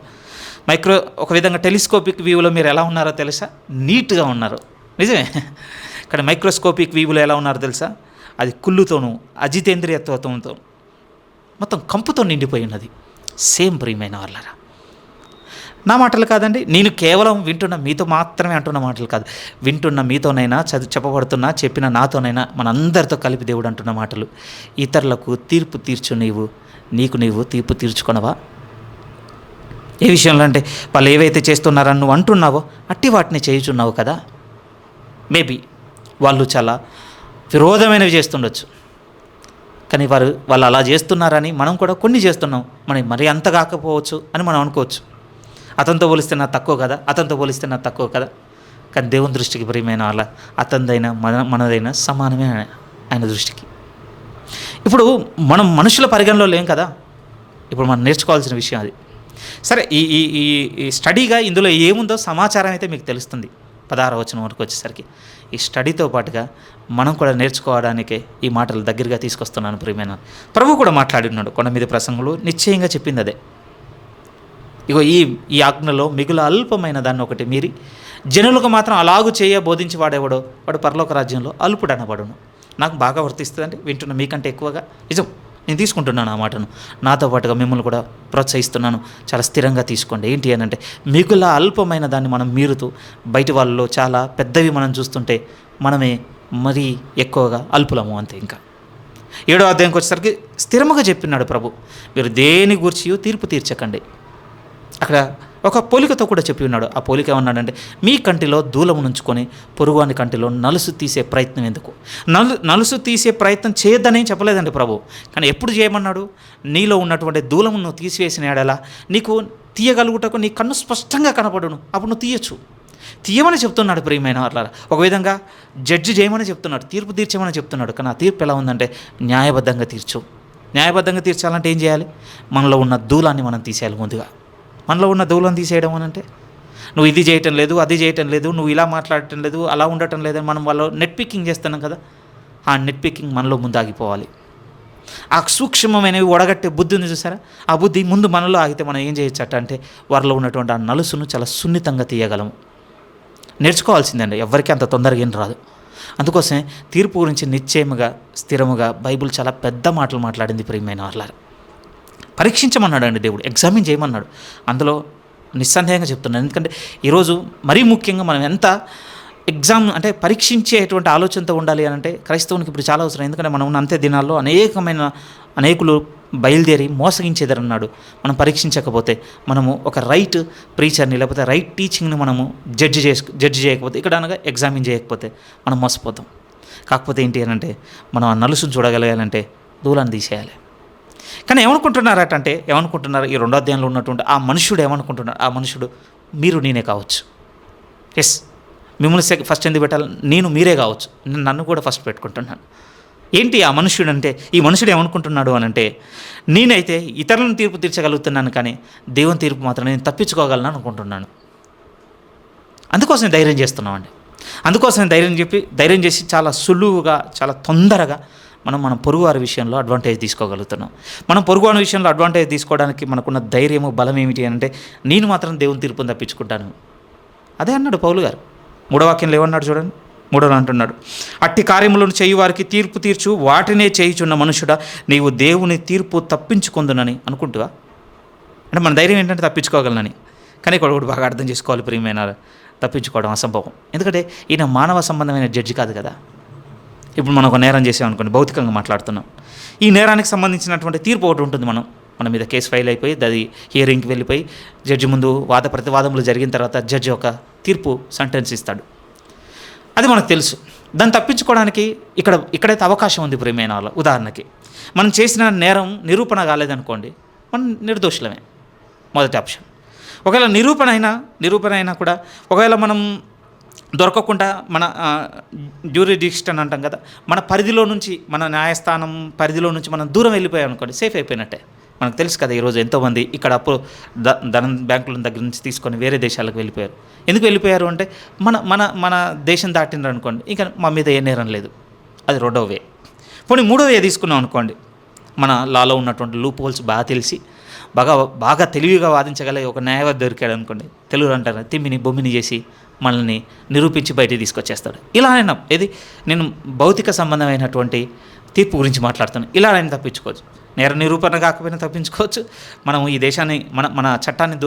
ఒక విధంగా టెలిస్కోపిక్ వ్యూలో మీరు ఎలా ఉన్నారో తెలుసా? నీట్గా ఉన్నారు, నిజమే. కానీ మైక్రోస్కోపిక్ వ్యూలో ఎలా ఉన్నారో తెలుసా? అది కుళ్ళుతోనూ అజితేంద్రియత్వంతో మొత్తం కంపుతో నిండిపోయి ఉన్నది. సేమ్ ప్రియమైన వాళ్ళరా, నా మాటలు కాదండి, నేను కేవలం వింటున్న మీతో మాత్రమే అంటున్న మాటలు కాదు, వింటున్న మీతోనైనా, చెప్పబడుతున్నా, చెప్పిన నాతోనైనా, మనందరితో కలిపి దేవుడు అంటున్న మాటలు. ఇతరులకు తీర్పు తీర్చు, నీవు తీర్పు తీర్చుకునవా? ఏ విషయంలో అంటే, వాళ్ళు ఏవైతే చేస్తున్నారని నువ్వు అంటున్నావో అట్టి వాటిని చేయుచున్నావు కదా. మేబీ వాళ్ళు చాలా విరోధమైనవి చేస్తుండొచ్చు, కానీ వాళ్ళు అలా చేస్తున్నారని మనం కూడా కొన్ని చేస్తున్నాం, మనం మరీ అంత కాకపోవచ్చు అని మనం అనుకోవచ్చు. అతనితో పోలిస్తే నా తక్కువ కదా. కానీ దేవుని దృష్టికి ప్రియమైన వాళ్ళ, అతనిదైనా మనదైనా సమానమే ఆయన దృష్టికి. ఇప్పుడు మనం మనుషుల పరిగణలో లేం కదా. ఇప్పుడు మనం నేర్చుకోవాల్సిన విషయం అది. సరే, ఈ స్టడీగా ఇందులో ఏముందో సమాచారం అయితే మీకు తెలుస్తుంది 16వ వచనం వరకు వచ్చేసరికి. ఈ స్టడీతో పాటుగా మనం కూడా నేర్చుకోవడానికే ఈ మాటలు దగ్గరగా తీసుకొస్తున్నాను ప్రియమైన. ప్రభు కూడా మాట్లాడి ఉన్నాడు కొండ మీద ప్రసంగంలో, నిశ్చయంగా చెప్పింది అదే. ఇగో ఈ ఆజ్ఞలో మిగులు అల్పమైన దాన్ని ఒకటి మీరి జనులకు మాత్రం అలాగూ బోధించి వాడేవాడో వాడు పరలోక రాజ్యంలో అల్పుడు అనబడును. నాకు బాగా వర్తిస్తుందండి, వింటున్న మీకంటే ఎక్కువగా నిజం. నేను తీసుకుంటున్నాను ఆ మాటను, నాతో పాటుగా మిమ్మల్ని కూడా ప్రోత్సహిస్తున్నాను. చాలా స్థిరంగా తీసుకోండి. ఏంటి అని అంటే, మిగుల అల్పమైన దాన్ని మనం మీరుతూ బయటి వాళ్ళలో చాలా పెద్దవి మనం చూస్తుంటే మనమే మరీ ఎక్కువగా అల్పులము అంతే. ఇంకా 7వ అధ్యాయంకి వచ్చేసరికి స్థిరముగా చెప్పినాడు ప్రభు, మీరు దేని గురించి తీర్పు తీర్చకండి. అక్కడ ఒక పోలికతో కూడా చెప్పి ఉన్నాడు. ఆ పోలిక ఏమన్నాడంటే, మీ కంటిలో దూలము నుంచుకొని పొరుగువాని కంటిలో నలుసు తీసే ప్రయత్నం ఎందుకు? నలుసు తీసే ప్రయత్నం చేయొద్దని చెప్పలేదండి ప్రభు. కానీ ఎప్పుడు చేయమన్నాడు? నీలో ఉన్నటువంటి దూలము నువ్వు తీసివేసిన ఎడల నీకు తీయగలుగుటకు నీ కన్ను స్పష్టంగా కనపడును, అప్పుడు నువ్వు తీయమని చెప్తున్నాడు ప్రియమైన వాళ్ళ. ఒక విధంగా జడ్జి చేయమని చెప్తున్నాడు, తీర్పు తీర్చమని చెప్తున్నాడు. కానీ ఆ తీర్పు ఎలా ఉందంటే, న్యాయబద్ధంగా తీర్చాలంటే ఏం చేయాలి? మనలో ఉన్న దూలాన్ని మనం తీసేయాలి. ముందుగా మనలో ఉన్న దూలను తీసేయడం అని అంటే, నువ్వు ఇది చేయటం లేదు, అది చేయటం లేదు, నువ్వు ఇలా మాట్లాడటం లేదు, అలా ఉండటం లేదని మనం వాళ్ళు నెట్ పికింగ్ చేస్తున్నాం కదా. ఆ నెట్ పికింగ్ మనలో ముందు ఆగిపోవాలి. ఆ సూక్ష్మమైనవి ఒడగట్టే బుద్ధి ఉంది చూసారా, ఆ బుద్ధి ముందు మనలో ఆగితే మనం ఏం చేయొచ్చట అంటే వారిలో ఉన్నటువంటి ఆ నలుసును చాలా సున్నితంగా తీయగలము. నేర్చుకోవాల్సిందండి, ఎవరికి అంత తొందరగా ఏం రాదు. అందుకోసమే తీర్పు గురించి నిశ్చయముగా స్థిరముగా బైబిల్ చాలా పెద్ద మాటలు మాట్లాడింది. ప్రియమైన వాళ్ళారా, పరీక్షించమన్నాడు అండి దేవుడు, ఎగ్జామిన్ చేయమన్నాడు. అందులో నిస్సందేహంగా చెప్తున్నాను. ఎందుకంటే ఈరోజు మరీ ముఖ్యంగా మనం ఎంత ఎగ్జామ్ అంటే పరీక్షించేటువంటి ఆలోచనతో ఉండాలి అని అంటే క్రైస్తవునికి ఇప్పుడు చాలా అవసరం. ఎందుకంటే మనం ఉన్న అంతే దినాల్లో అనేకులు బయలుదేరి మోసగించేదరన్నాడు. మనం పరీక్షించకపోతే, మనము ఒక రైట్ ప్రీచర్ని లేకపోతే రైట్ టీచింగ్ని మనము జడ్జి చేయకపోతే, ఇక్కడ అనగా ఎగ్జామిన్ చేయకపోతే మనం మోసపోతాం. కాకపోతే ఏంటి అని అంటే మనం ఆ నలుసును చూడగలగాలంటే దూలాన్ని తీసేయాలి. కానీ ఏమనుకుంటున్నారు ఈ 2వ అధ్యాయంలో ఉన్నటువంటి ఆ మనుషుడు ఏమనుకుంటున్నాడు? ఆ మనుషుడు మీరు నేనే కావచ్చు. ఎస్, మిమ్మల్ని ఫస్ట్ ఎందుకు పెట్టాలి? మీరే కావచ్చు. నన్ను కూడా ఫస్ట్ పెట్టుకుంటున్నాను. ఏంటి ఆ మనుష్యుడు అంటే? ఈ మనుషుడు ఏమనుకుంటున్నాడు అని అంటే, నేనైతే ఇతరులను తీర్పు తీర్చగలుగుతున్నాను, కానీ దేవుని తీర్పు మాత్రం నేను తప్పించుకోగలను అనుకుంటున్నాను. అందుకోసం ధైర్యం చేస్తున్నామండి. అందుకోసం ధైర్యం చేసి చాలా సులువుగా, చాలా తొందరగా మన పొరుగువారి విషయంలో అడ్వాంటేజ్ తీసుకోగలుగుతున్నాం. మనం పొరుగువారి విషయంలో అడ్వాంటేజ్ తీసుకోవడానికి మనకున్న ధైర్యము, బలం ఏమిటి అంటే, నేను మాత్రం దేవుని తీర్పును తప్పించుకుంటాను. అదే అన్నాడు పౌలు గారు 3వ వాక్యంలో. ఏమన్నాడు చూడండి, 3వ అంటున్నాడు, అట్టి కార్యములను చేయువారికి తీర్పు తీర్చు వాటినే చేయుచున్న మనుషుడా, నీవు దేవుని తీర్పు తప్పించుకుందునని అనుకుంటువా? అంటే మన ధైర్యం ఏంటంటే తప్పించుకోగలనని. కానీ ఇక్కడ కూడా బాగా అర్థం చేసుకోవాలి ప్రియమైన, తప్పించుకోవడం అసంభవం. ఎందుకంటే ఈయన మానవ సంబంధమైన జడ్జి కాదు కదా. ఇప్పుడు మనం ఒక నేరం చేసామనుకోండి, భౌతికంగా మాట్లాడుతున్నాం. ఈ నేరానికి సంబంధించినటువంటి తీర్పు ఒకటి ఉంటుంది. మన మీద కేసు ఫైల్ అయిపోయి అది హియరింగ్కి వెళ్ళిపోయి జడ్జి ముందు ప్రతివాదములు జరిగిన తర్వాత జడ్జి ఒక తీర్పు సెంటెన్స్ ఇస్తాడు. అది మనకు తెలుసు. దాన్ని తప్పించుకోవడానికి ఇక్కడైతే అవకాశం ఉంది ప్రియమైన వాళ్ళ. ఉదాహరణకి మనం చేసిన నేరం నిరూపణ కాలేదనుకోండి, మనం నిర్దోషులమే, మొదటి ఆప్షన్. ఒకవేళ నిరూపణ అయినా కూడా ఒకవేళ మనం దొరకకుండా మన జ్యూరిడిక్షన్ అంటాం కదా, మన పరిధిలో నుంచి, మన న్యాయస్థానం పరిధిలో నుంచి మనం దూరం వెళ్ళిపోయాం అనుకోండి, సేఫ్ అయిపోయినట్టే. మనకు తెలుసు కదా, ఈరోజు ఎంతోమంది ఇక్కడ ధనం బ్యాంకుల దగ్గర నుంచి తీసుకొని వేరే దేశాలకు వెళ్ళిపోయారు. ఎందుకు వెళ్ళిపోయారు అంటే మన దేశం దాటినారు అనుకోండి, ఇంకా మా మీద ఏ నేరం లేదు. అది 2వ వే. పోనీ 3వ వే తీసుకున్నాం అనుకోండి, మన లాలో ఉన్నటువంటి లూప్ హోల్స్ బాగా తెలిసి బాగా తెలివిగా వాదించగలిగే ఒక న్యాయవాది దొరికాడు అనుకోండి, తెలుగు అంటారు తిమ్మిని బొమ్మిని చేసి మనల్ని నిరూపించి బయటికి తీసుకొచ్చేస్తాడు. ఇలా అయినా నేను భౌతిక సంబంధమైనటువంటి తీర్పు గురించి మాట్లాడుతాను. ఇలా అయినా తప్పించుకోవచ్చు. నేర నిరూపణ కాకపోయినా తప్పించుకోవచ్చు. మనం ఈ దేశాన్ని మన చట్టాన్ని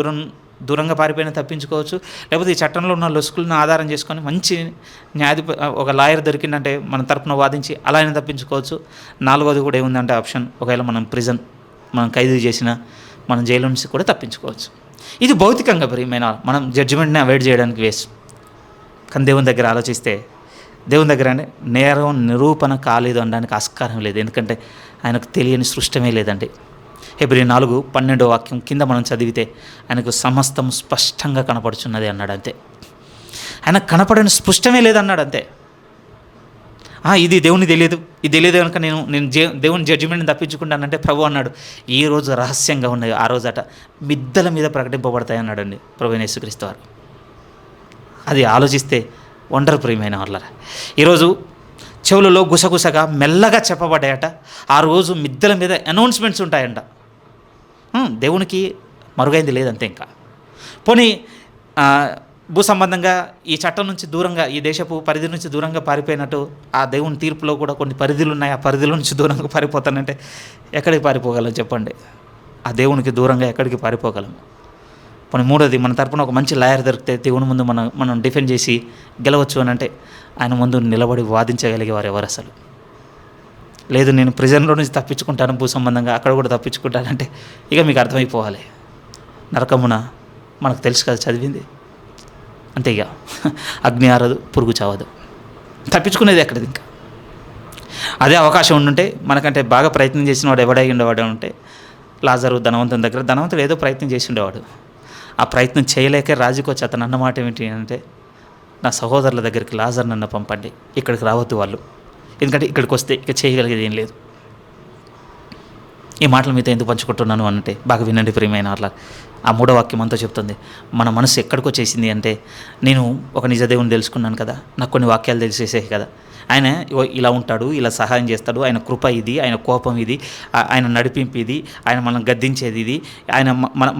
దూరంగా పారిపోయినా తప్పించుకోవచ్చు. లేకపోతే ఈ చట్టంలో ఉన్న లొసుకులను ఆధారం చేసుకొని మంచి ఒక లాయర్ దొరికిందంటే మన తరపున వాదించి అలా అయినా తప్పించుకోవచ్చు. 4వది కూడా ఏముందంటే ఆప్షన్, ఒకవేళ మనం ఖైదు చేసిన మనం జైలు నుంచి కూడా తప్పించుకోవచ్చు. ఇది భౌతికంగా ప్రియమైన మనం జడ్జిమెంట్ని అవాయిడ్ చేయడానికి వేస్ట్. కానీ దేవుని దగ్గర ఆలోచిస్తే, దేవుని దగ్గర నేరం నిరూపణ కాలేదు అనడానికి ఆస్కారం లేదు. ఎందుకంటే ఆయనకు తెలియని సృష్టమే లేదండి. హెబ్రీ 4:12 వాక్యం కింద మనం చదివితే, ఆయనకు సమస్తం స్పష్టంగా కనపడుచున్నది అన్నాడు. అంతే, ఆయనకు కనపడని స్పష్టమే లేదన్నాడు. అంతే. ఇది దేవుని తెలియదు, ఇది తెలియదు కనుక నేను దేవుని జడ్జిమెంట్ని తప్పించుకుంటానంటే ప్రభు అన్నాడు, ఏ రోజు రహస్యంగా ఉన్నాయి ఆ రోజట మిద్దల మీద ప్రకటింపబడతాయి అన్నాడండి ప్రభువైన యేసుక్రీస్తు వారు. అది ఆలోచిస్తే వండర్ ప్రియమైన వాళ్ళరా. ఈరోజు చెవులలో గుసగుసగా మెల్లగా చెప్పబడ్డాయట. ఆ రోజు మిద్దల మీద అనౌన్స్మెంట్స్ ఉంటాయంట. దేవునికి మరుగైంది లేదంతే. ఇంకా పోనీ భూ సంబంధంగా ఈ చట్టం నుంచి దూరంగా, ఈ దేశపు పరిధి నుంచి దూరంగా పారిపోయినట్టు ఆ దేవుని తీర్పులో కూడా కొన్ని పరిధులు ఉన్నాయి. ఆ పరిధిలో నుంచి దూరంగా పారిపోతానంటే ఎక్కడికి పారిపోగలం చెప్పండి? ఆ దేవునికి దూరంగా ఎక్కడికి పారిపోగలం? పోనీ 3వది, మన తరపున ఒక మంచి లాయర్ దొరికితే దేవుని ముందు మనం డిఫెండ్ చేసి గెలవచ్చు అని అంటే ఆయన ముందు నిలబడి వాదించగలిగేవారు ఎవరు అసలు లేదు. నేను ప్రిజన్లో నుంచి తప్పించుకుంటాను భూ సంబంధంగా, అక్కడ కూడా తప్పించుకుంటానంటే ఇక మీకు అర్థమైపోవాలి, నరకమున మనకు తెలుసు కదా చదివింది. అంతే, ఇక అగ్ని ఆరదు, పురుగు చావదు, తప్పించుకునేది ఎక్కడిది? ఇంకా అదే అవకాశం ఉండుంటే, మనకంటే బాగా ప్రయత్నం చేసిన వాడు ఎవడై ఉండేవాడు అంటే లాజరు ధనవంతుని దగ్గర. ధనవంతుడు ఏదో ప్రయత్నం చేసి ఉండేవాడు. ఆ ప్రయత్నం చేయలేకే రాజుకి వచ్చి అతను అన్నమాట ఏమిటి అంటే, నా సహోదరుల దగ్గరికి లాజర్ నన్ను పంపండి, ఇక్కడికి రావద్దు వాళ్ళు, ఎందుకంటే ఇక్కడికి వస్తే ఇక చేయగలిగేది ఏం లేదు. ఈ మాటలు మీతో ఎందుకు పంచుకుంటున్నాను అంటే బాగా వినండి ప్రియమైన అట్లా. ఆ మూడో వాక్యం అంతా చెప్తుంది, మన మనసు ఎక్కడికి వచ్చేసింది అంటే, నేను ఒక నిజ దేవుని తెలుసుకున్నాను కదా, నాకు కొన్ని వాక్యాలు తెలిసేసాయి కదా, ఆయన ఇలా ఉంటాడు, ఇలా సహాయం చేస్తాడు, ఆయన కృప ఇది, ఆయన కోపం ఇది, ఆయన నడిపింపు ఇది, ఆయన మనం గద్దించేది ఇది, ఆయన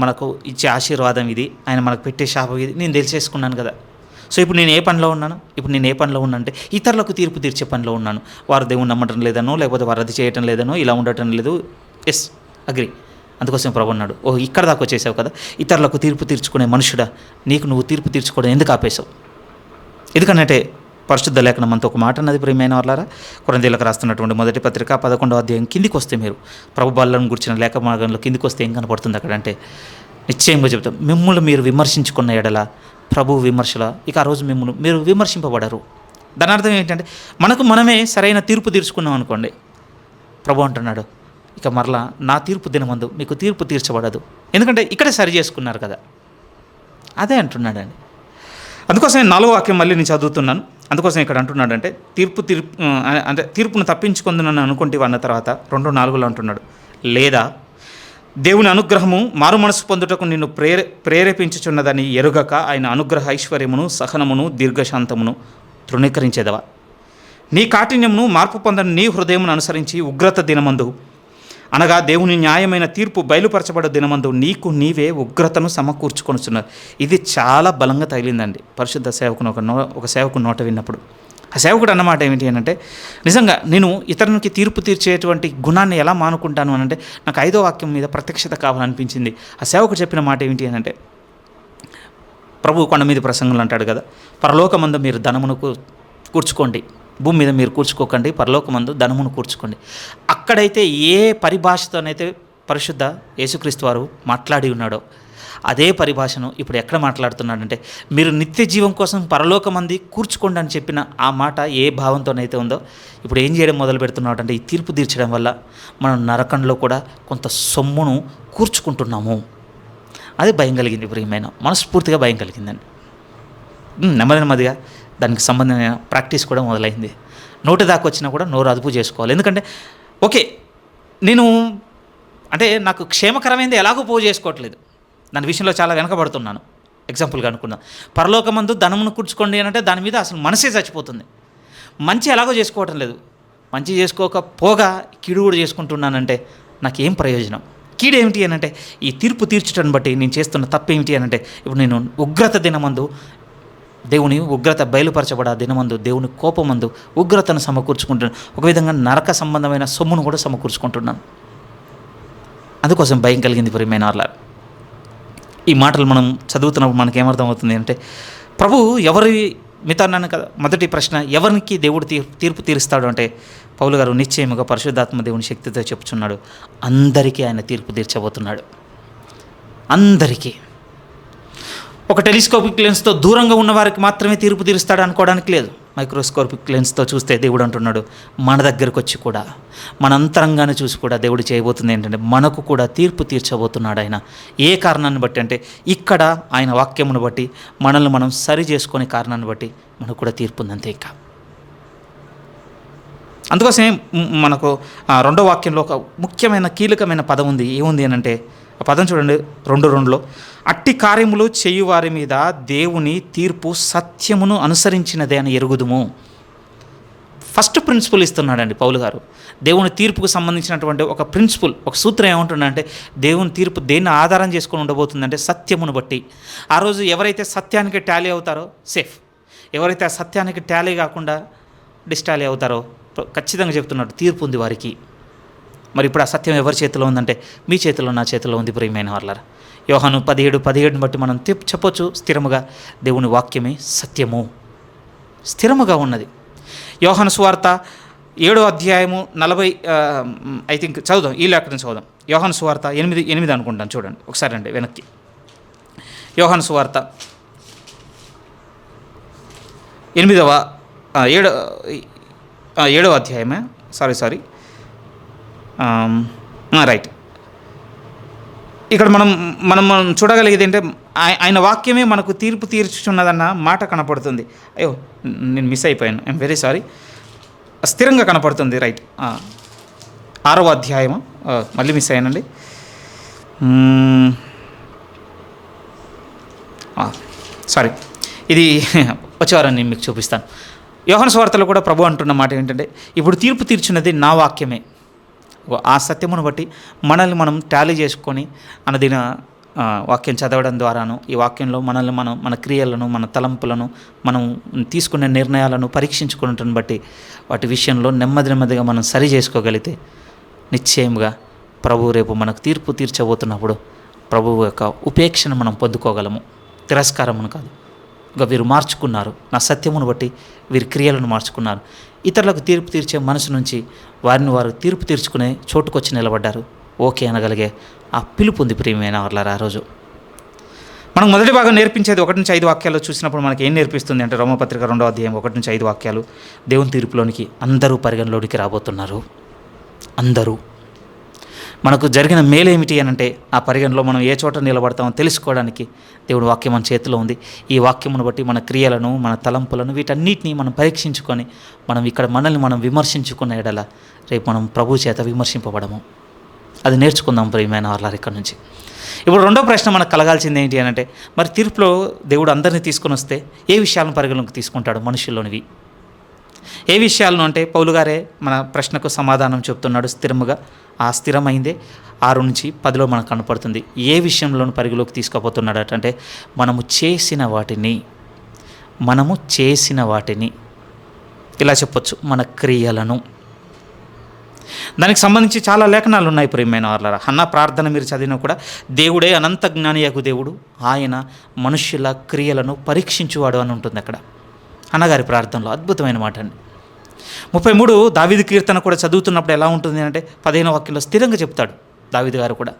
మనకు ఇచ్చే ఆశీర్వాదం ఇది, ఆయన మనకు పెట్టే శాపం ఇది, నేను తెలిసేసుకున్నాను కదా. సో ఇప్పుడు నేను ఏ పనిలో ఉన్నాను? ఇప్పుడు నేను ఏ పనిలో ఉన్నా అంటే ఇతరులకు తీర్పు తీర్చే పనిలో ఉన్నాను. వారు దేవుని నమ్మటం లేదనో, లేకపోతే వారు అది చేయటం లేదనో, ఇలా ఉండటం లేదు. Yes, agree. అందుకోసం ప్రభు అన్నాడు, ఓ ఇక్కడ దాకా వచ్చేసావు కదా, ఇతరులకు తీర్పు తీర్చుకునే మనుషుడా, నీకు నువ్వు తీర్పు తీర్చుకోవడం ఎందుకు ఆపేశావు? ఎందుకనంటే పరిశుద్ధ లేఖనం మనతో ఒక మాట అన్నది ప్రియమైన వాళ్ళారా. కొరింథీయులకు రాస్తున్నటువంటి మొదటి పత్రిక 11వ అధ్యాయం కిందికి వస్తే, మీరు ప్రభు బలను గురించిన లేఖ మార్గంలో కిందికి వస్తే ఏం కనపడుతుంది అక్కడ అంటే, నిశ్చయంగా చెప్తాం, మిమ్మల్ని మీరు విమర్శించుకున్న ఎడల ప్రభు విమర్శల, ఇక ఆ రోజు మీరు విమర్శింపబడరు. దాని అర్థం ఏంటంటే, మనకు మనమే సరైన తీర్పు తీర్చుకున్నాం అనుకోండి, ప్రభు అంటున్నాడు, ఇక మరలా నా తీర్పు దినమందు మీకు తీర్పు తీర్చబడదు, ఎందుకంటే ఇక్కడే సరి చేసుకున్నారు కదా. అదే అంటున్నాడండి. అందుకోసం నేను 4వ వాక్యం మళ్ళీ నేను చదువుతున్నాను. అందుకోసం ఇక్కడ అంటున్నాడంటే, అంటే తీర్పును తప్పించుకుందునని అనుకుంటే అన్న తర్వాత 2:4లో అంటున్నాడు, లేదా దేవుని అనుగ్రహము మారు మనసు పొందుటకు నిన్ను ప్రేరేపించుచున్నదని ఎరుగక ఆయన అనుగ్రహ ఐశ్వర్యమును, సహనమును, దీర్ఘశాంతమును తృణీకరించేదవా? నీ కాఠిన్యమును మార్పు పొందని నీ హృదయమును అనుసరించి ఉగ్రత దినమందు, అనగా దేవుని న్యాయమైన తీర్పు బయలుపరచబడే దినమందు నీకు నీవే ఉగ్రతను సమకూర్చుకొనుచున్నారు. ఇది చాలా బలంగా తగిలిందండి పరిశుద్ధ సేవకుని ఒక సేవకుని నోట విన్నప్పుడు. ఆ సేవకుడు అన్నమాట ఏమిటి అని అంటే, నిజంగా నేను ఇతరునికి తీర్పు తీర్చేటువంటి గుణాన్ని ఎలా మానుకుంటాను అని అంటే, నాకు 5వ వాక్యం మీద ప్రత్యక్షత కావాలనిపించింది. ఆ సేవకుడు చెప్పిన మాట ఏమిటి అని అంటే, ప్రభు కొండ మీద ప్రసంగంలో అంటాడు కదా, పరలోకమందు మీరు ధనమును కూర్చుకోండి, భూమి మీద మీరు కూర్చుకోకండి, పరలోకమందు ధనమును కూర్చుకోండి. అక్కడైతే ఏ పరిభాషతోనైతే పరిశుద్ధ యేసుక్రీస్తు వారు మాట్లాడి ఉన్నాడో అదే పరిభాషను ఇప్పుడు ఎక్కడ మాట్లాడుతున్నాడంటే, మీరు నిత్య జీవం కోసం పరలోకమంది కూర్చుకోండి అని చెప్పిన ఆ మాట ఏ భావంతోనైతే ఉందో, ఇప్పుడు ఏం చేయడం మొదలు పెడుతున్నాడు అంటే, ఈ తీర్పు తీర్చడం వల్ల మనం నరకంలో కూడా కొంత సొమ్మును కూర్చుకుంటున్నాము. అది భయం కలిగింది ప్రియమైన, మనస్ఫూర్తిగా భయం కలిగిందండి. నెమ్మదిగా దానికి సంబంధమైన ప్రాక్టీస్ కూడా మొదలైంది. నోటి దాకా వచ్చినా కూడా నోరు అదుపు చేసుకోవాలి. ఎందుకంటే ఓకే, నేను అంటే నాకు క్షేమకరమైనది ఎలాగో పోగు చేసుకోవట్లేదు, దాని విషయంలో చాలా వెనకబడుతున్నాను. ఎగ్జాంపుల్గా అనుకుందాం, పరలోకమందు ధనమును కూర్చుకోండి అని అంటే దాని మీద అసలు మనసే చచ్చిపోతుంది. మంచి ఎలాగో చేసుకోవటం లేదు, మంచి చేసుకోకపోగా కీడు కూడా చేసుకుంటున్నానంటే నాకేం ప్రయోజనం? కీడు ఏమిటి అని అంటే, ఈ తీర్పు తీర్చడం బట్టి నేను చేస్తున్న తప్పు ఏమిటి అని అంటే, ఇప్పుడు నేను ఉగ్రత దినమందు దేవుని ఉగ్రత బయలుపరచబడ దినమందు దేవుని కోపమందు ఉగ్రతను సమకూర్చుకుంటున్నాను. ఒక విధంగా నరక సంబంధమైన సొమ్మును కూడా సమకూర్చుకుంటున్నాను. అందుకోసం భయం కలిగింది ప్రియమైన వాళ్ళ. ఈ మాటలు మనం చదువుతున్నప్పుడు మనకి ఏమర్థమవుతుంది అంటే, ప్రభు ఎవరి మిగతా అన్నాను కదా, మొదటి ప్రశ్న, ఎవరికి దేవుడు తీర్పు తీరుస్తాడు అంటే, పౌలు గారు నిశ్చయముగా పరిశుద్ధాత్మ దేవుని శక్తితో చెప్పుచున్నాడు, అందరికీ ఆయన తీర్పు తీర్చబోతున్నాడు. అందరికీ. ఒక టెలిస్కోపిక్ లెన్స్తో దూరంగా ఉన్న వారికి మాత్రమే తీర్పు తీరుస్తాడు అనుకోవడానికి లేదు. మైక్రోస్కోపిక్ లెన్స్తో చూస్తే దేవుడు అంటున్నాడు, మన దగ్గరకు వచ్చి కూడా, మన అంతరంగాన్ని చూసి కూడా దేవుడు చేయబోతుంది ఏంటంటే, మనకు కూడా తీర్పు తీర్చబోతున్నాడు ఆయన. ఏ కారణాన్ని బట్టి అంటే, ఇక్కడ ఆయన వాక్యమును బట్టి, మనల్ని మనం సరి చేసుకునే కారణాన్ని బట్టి మనకు కూడా తీర్పు ఉంది, అంతే. ఇంకా అందుకోసమే మనకు 2వ వాక్యంలో ఒక ముఖ్యమైన కీలకమైన పదం ఉంది. ఏముంది అని అంటే, ఆ పదం చూడండి, 2:2లో, అట్టి కార్యములు చేయువారి మీద దేవుని తీర్పు సత్యమును అనుసరించినదే అని ఎరుగుదుము. ఫస్ట్ ప్రిన్సిపల్ ఇస్తున్నాడండి పౌలు గారు. దేవుని తీర్పుకు సంబంధించినటువంటి ఒక ప్రిన్సిపల్, ఒక సూత్రం ఏమంటుందంటే, దేవుని తీర్పు దేన్ని ఆధారం చేసుకొని ఉండబోతుందంటే సత్యమును బట్టి. ఆ రోజు ఎవరైతే సత్యానికి టాలీ అవుతారో సేఫ్, ఎవరైతే ఆ సత్యానికి టాలీ కాకుండా డిస్టాలీ అవుతారో ఖచ్చితంగా చెప్తున్నాడు, తీర్పు ఉంది వారికి. మరి ఇప్పుడు ఆ సత్యం ఎవరి చేతిలో ఉందంటే, మీ చేతిలో, నా చేతిలో ఉంది ప్రియమైన వాళ్ళారా. యోహాను 17:17 బట్టి మనం చెప్పొచ్చు స్థిరముగా, దేవుని వాక్యమే సత్యము, స్థిరముగా ఉన్నది. యోహాను సువార్త 7వ అధ్యాయము 40 ఐ థింక్ చదువుదాం, ఈ లేఖను చదువుదాం. యోహాను సువార్త 8 అనుకుంటాను, చూడండి ఒకసారి అండి వెనక్కి. యోహాను సువార్త 7వ అధ్యాయమే, సారీ రైట్. ఇక్కడ మనం చూడగలిగేది ఏంటంటే, ఆయన వాక్యమే మనకు తీర్పు తీర్చుచున్నదన్న మాట కనపడుతుంది. అయ్యో, నేను మిస్ అయిపోయాను, ఐఎమ్ వెరీ సారీ. స్థిరంగా కనపడుతుంది, రైట్. 6వ అధ్యాయము, మళ్ళీ మిస్ అయ్యానండి. సారీ, ఇది వచ్చేవారని నేను మీకు చూపిస్తాను. యోహాను సువార్తలో కూడా ప్రభు అంటున్న మాట ఏంటంటే, ఇప్పుడు తీర్పు తీర్చున్నది నా వాక్యమే. ఆ సత్యమును బట్టి మనల్ని మనం టాలీ చేసుకొని అన్నదిన వాక్యం చదవడం ద్వారాను, ఈ వాక్యంలో మనల్ని మనం మన క్రియలను, మన తలంపులను, మనం తీసుకునే నిర్ణయాలను పరీక్షించుకున్నట్టుని బట్టి వాటి విషయంలో నెమ్మదిగా మనం సరి చేసుకోగలిగితే నిశ్చయంగా ప్రభువు రేపు మనకు తీర్పు తీర్చబోతున్నప్పుడు ప్రభువు యొక్క ఉపేక్షను మనం పొందుకోగలము, తిరస్కారమును కాదు. ఇంకా వీరు మార్చుకున్నారు, నా సత్యమును బట్టి వీరి క్రియలను మార్చుకున్నారు. ఇతరులకు తీర్పు తీర్చే మనసు నుంచి వారిని వారు తీర్పు తీర్చుకునే చోటుకొచ్చి నిలబడ్డారు. ఓకే అనగలిగే ఆ పిలుపు ఉంది ప్రియమైన వాళ్ళారా. ఆ రోజు మనం మొదటి భాగం నేర్పించేది 1-5 వాక్యాలు చూసినప్పుడు మనకి ఏం నేర్పిస్తుంది అంటే, రోమపత్రిక 2వ అధ్యాయం 1-5 వాక్యాలు, దేవుని తీర్పులోనికి అందరూ పరిగణలోనికి రాబోతున్నారు. అందరూ. మనకు జరిగిన మేలేమిటి అని అంటే, ఆ పరిగణలో మనం ఏ చోట నిలబడతామో తెలుసుకోవడానికి దేవుడి వాక్యం మన చేతిలో ఉంది. ఈ వాక్యమును బట్టి మన క్రియలను, మన తలంపులను, వీటన్నిటిని మనం పరీక్షించుకొని మనం ఇక్కడ మనల్ని మనం విమర్శించుకున్న ఎడల రేపు మనం ప్రభు చేత విమర్శింపబడము. అది నేర్చుకుందాం ప్రియమైన వాళ్ళ ఇక్కడ నుంచి. ఇప్పుడు రెండో ప్రశ్న మనకు కలగాల్సింది ఏంటి అని అంటే, మరి తీర్పులో దేవుడు అందరినీ తీసుకొని వస్తే ఏ విషయాలను పరిగణలోకి తీసుకుంటాడు మనుషుల్లోనివి? ఏ విషయాలను అంటే, పౌలు గారే మన ప్రశ్నకు సమాధానం చెప్తున్నాడు స్థిరముగా. ఆ స్థిరమైందే 6-10లో మనకు కనపడుతుంది. ఏ విషయంలోనూ పరిగణలోకి తీసుకుపోతున్నాడు అంటే, మనము చేసిన వాటిని ఇలా చెప్పొచ్చు, మన క్రియలను. దానికి సంబంధించి చాలా లేఖనాలు ఉన్నాయి ప్రియమైన వాళ్ళారా. హన్నా ప్రార్థన మీరు చదివినా కూడా, దేవుడే అనంత జ్ఞానియగు దేవుడు, ఆయన మనుష్యుల క్రియలను పరీక్షించువాడు అని ఉంటుంది అక్కడ. అన్నగారి ప్రార్థనలో అద్భుతమైన మాట అండి. 33 దావీదు కీర్తన కూడా చదువుతున్నప్పుడు ఎలా ఉంటుంది అంటే, 15వ వాక్యంలో స్థిరంగా చెప్తాడు దావీదు గారు కూడా,